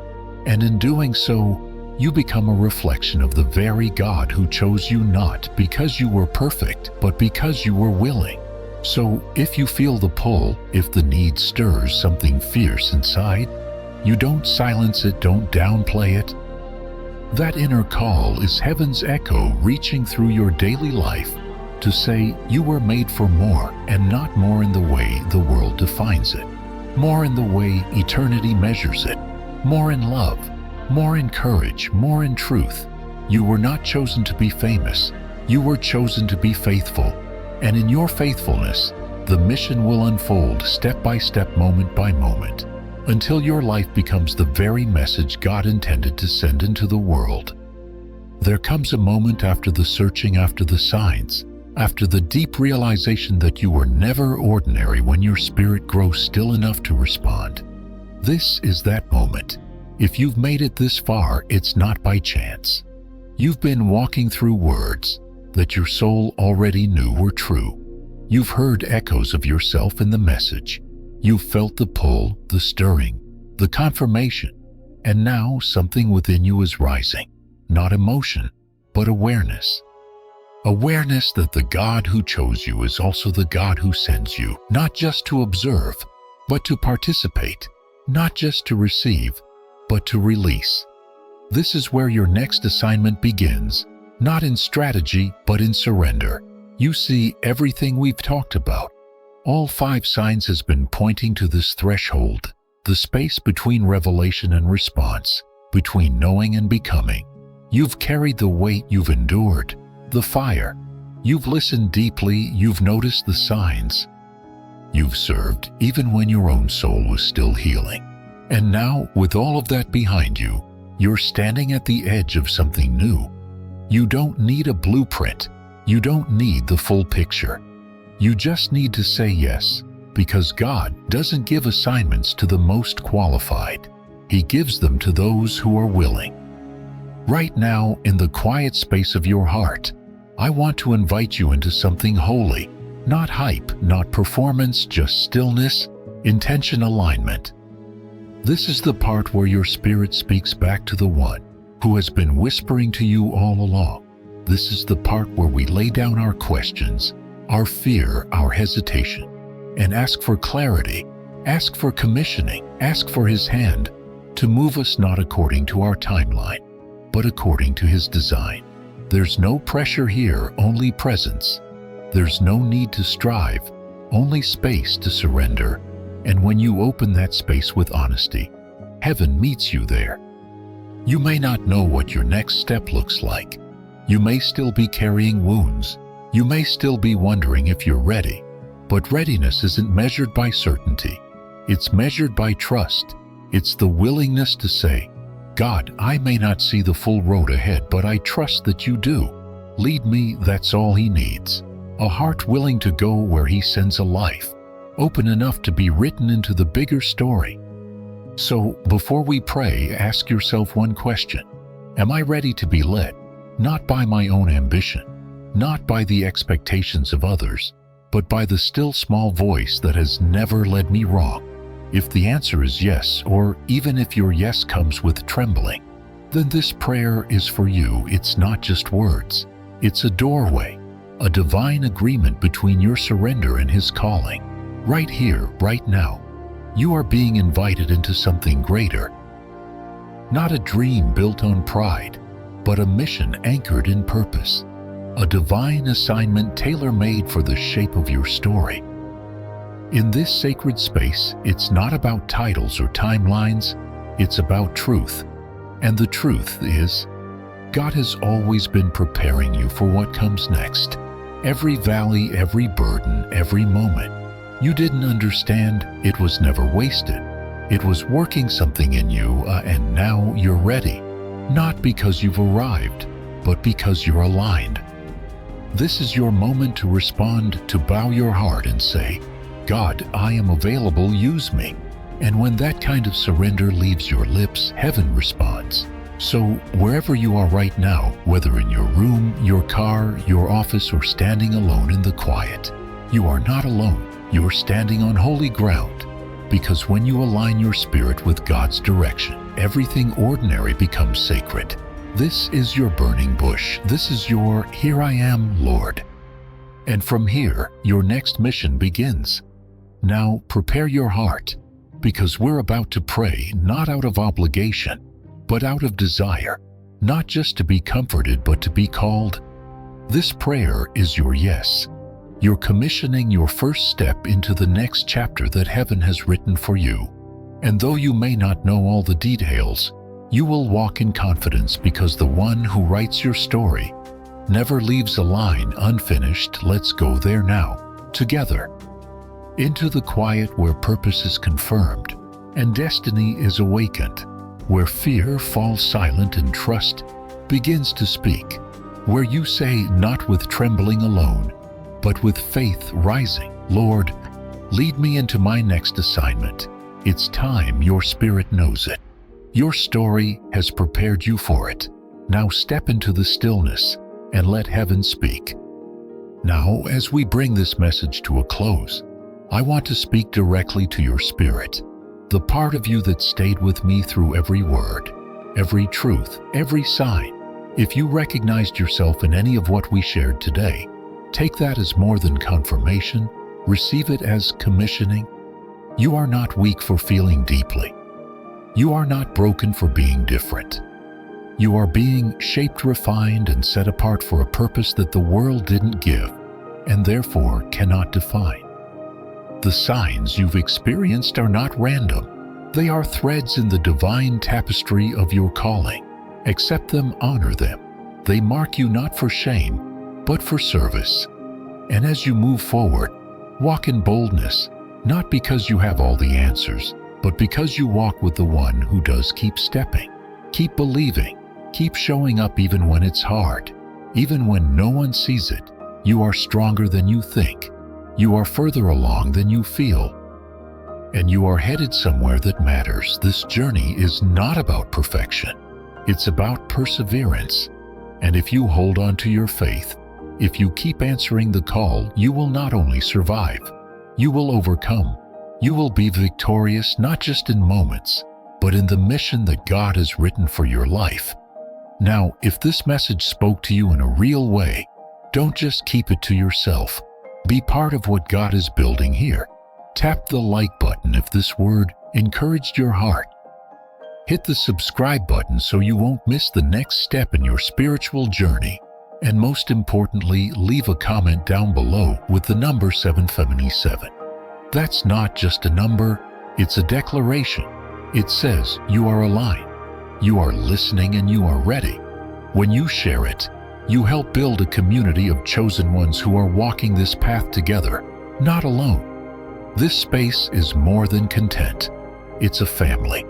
S1: And in doing so, you become a reflection of the very God who chose you, not because you were perfect, but because you were willing. So if you feel the pull, if the need stirs something fierce inside, you don't silence it, don't downplay it. That inner call is heaven's echo reaching through your daily life to say you were made for more, and not more in the way the world defines it, more in the way eternity measures it, more in love, more in courage, more in truth. You were not chosen to be famous. You were chosen to be faithful. And in your faithfulness, the mission will unfold step by step, moment by moment, until your life becomes the very message God intended to send into the world. There comes a moment after the searching, after the signs, after the deep realization that you were never ordinary, when your spirit grows still enough to respond. This is that moment. If you've made it this far, it's not by chance. You've been walking through words that your soul already knew were true. You've heard echoes of yourself in the message. You've felt the pull, the stirring, the confirmation, and now something within you is rising. Not emotion, but awareness. Awareness that the God who chose you is also the God who sends you, not just to observe, but to participate, not just to receive, but to release. This is where your next assignment begins, not in strategy, but in surrender. You see, everything we've talked about, all 5 signs has been pointing to this threshold, the space between revelation and response, between knowing and becoming. You've carried the weight, you've endured the fire. You've listened deeply, you've noticed the signs. You've served even when your own soul was still healing. And now, with all of that behind you, you're standing at the edge of something new. You don't need a blueprint. You don't need the full picture. You just need to say yes, because God doesn't give assignments to the most qualified. He gives them to those who are willing. Right now, in the quiet space of your heart, I want to invite you into something holy. Not hype, not performance, just stillness, intention, alignment. This is the part where your spirit speaks back to the one who has been whispering to you all along. This is the part where we lay down our questions, our fear, our hesitation, and ask for clarity, ask for commissioning, ask for His hand to move us not according to our timeline, but according to His design. There's no pressure here, only presence. There's no need to strive, only space to surrender. And when you open that space with honesty, heaven meets you there. You may not know what your next step looks like. You may still be carrying wounds. You may still be wondering if you're ready. But readiness isn't measured by certainty. It's measured by trust. It's the willingness to say, God, I may not see the full road ahead, but I trust that you do. Lead me, that's all He needs. A heart willing to go where He sends a life, open enough to be written into the bigger story. So, before we pray, ask yourself one question. Am I ready to be led? Not by my own ambition, not by the expectations of others, but by the still small voice that has never led me wrong. If the answer is yes, or even if your yes comes with trembling, then this prayer is for you. It's not just words. It's a doorway, a divine agreement between your surrender and His calling. Right here, right now, you are being invited into something greater. Not a dream built on pride, but a mission anchored in purpose. A divine assignment tailor-made for the shape of your story. In this sacred space, it's not about titles or timelines, it's about truth. And the truth is, God has always been preparing you for what comes next. Every valley, every burden, every moment you didn't understand, it was never wasted. It was working something in you, and now you're ready. Not because you've arrived, but because you're aligned. This is your moment to respond, to bow your heart and say, God, I am available, use me. And when that kind of surrender leaves your lips, heaven responds. So wherever you are right now, whether in your room, your car, your office, or standing alone in the quiet, you are not alone. You're standing on holy ground. Because when you align your spirit with God's direction, everything ordinary becomes sacred. This is your burning bush. This is your, here I am, Lord. And from here, your next mission begins. Now prepare your heart, because we're about to pray not out of obligation, but out of desire, not just to be comforted, but to be called. This prayer is your yes. You're commissioning your first step into the next chapter that heaven has written for you. And though you may not know all the details, you will walk in confidence because the one who writes your story never leaves a line unfinished. Let's go there now, together. Into the quiet where purpose is confirmed and destiny is awakened, where fear falls silent and trust begins to speak, where you say, not with trembling alone, but with faith rising, Lord, lead me into my next assignment. It's time. Your spirit knows it. Your story has prepared you for it. Now step into the stillness and let heaven speak. Now, as we bring this message to a close, I want to speak directly to your spirit, the part of you that stayed with me through every word, every truth, every sign. If you recognized yourself in any of what we shared today, take that as more than confirmation, receive it as commissioning. You are not weak for feeling deeply. You are not broken for being different. You are being shaped, refined, and set apart for a purpose that the world didn't give, and therefore cannot define. The signs you've experienced are not random. They are threads in the divine tapestry of your calling. Accept them, honor them. They mark you not for shame, but for service. And as you move forward, walk in boldness, not because you have all the answers, but because you walk with the one who does. Keep stepping, keep believing, keep showing up even when it's hard, even when no one sees it. You are stronger than you think. You are further along than you feel. And you are headed somewhere that matters. This journey is not about perfection. It's about perseverance. And if you hold on to your faith, if you keep answering the call, you will not only survive, you will overcome. You will be victorious not just in moments, but in the mission that God has written for your life. Now, if this message spoke to you in a real way, don't just keep it to yourself. Be part of what God is building here. Tap the like button if this word encouraged your heart. Hit the subscribe button so you won't miss the next step in your spiritual journey. And most importantly, leave a comment down below with the number 777. That's not just a number, it's a declaration. It says you are aligned, you are listening, and you are ready. When you share it, you help build a community of chosen ones who are walking this path together, not alone. This space is more than content. It's a family.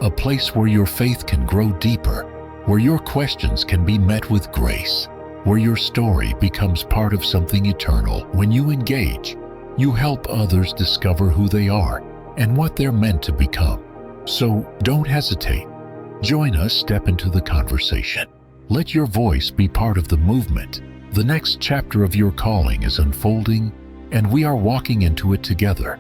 S1: A place where your faith can grow deeper, where your questions can be met with grace, where your story becomes part of something eternal. When you engage, you help others discover who they are and what they're meant to become. So don't hesitate. Join us, step into the conversation. Let your voice be part of the movement. The next chapter of your calling is unfolding, and we are walking into it together.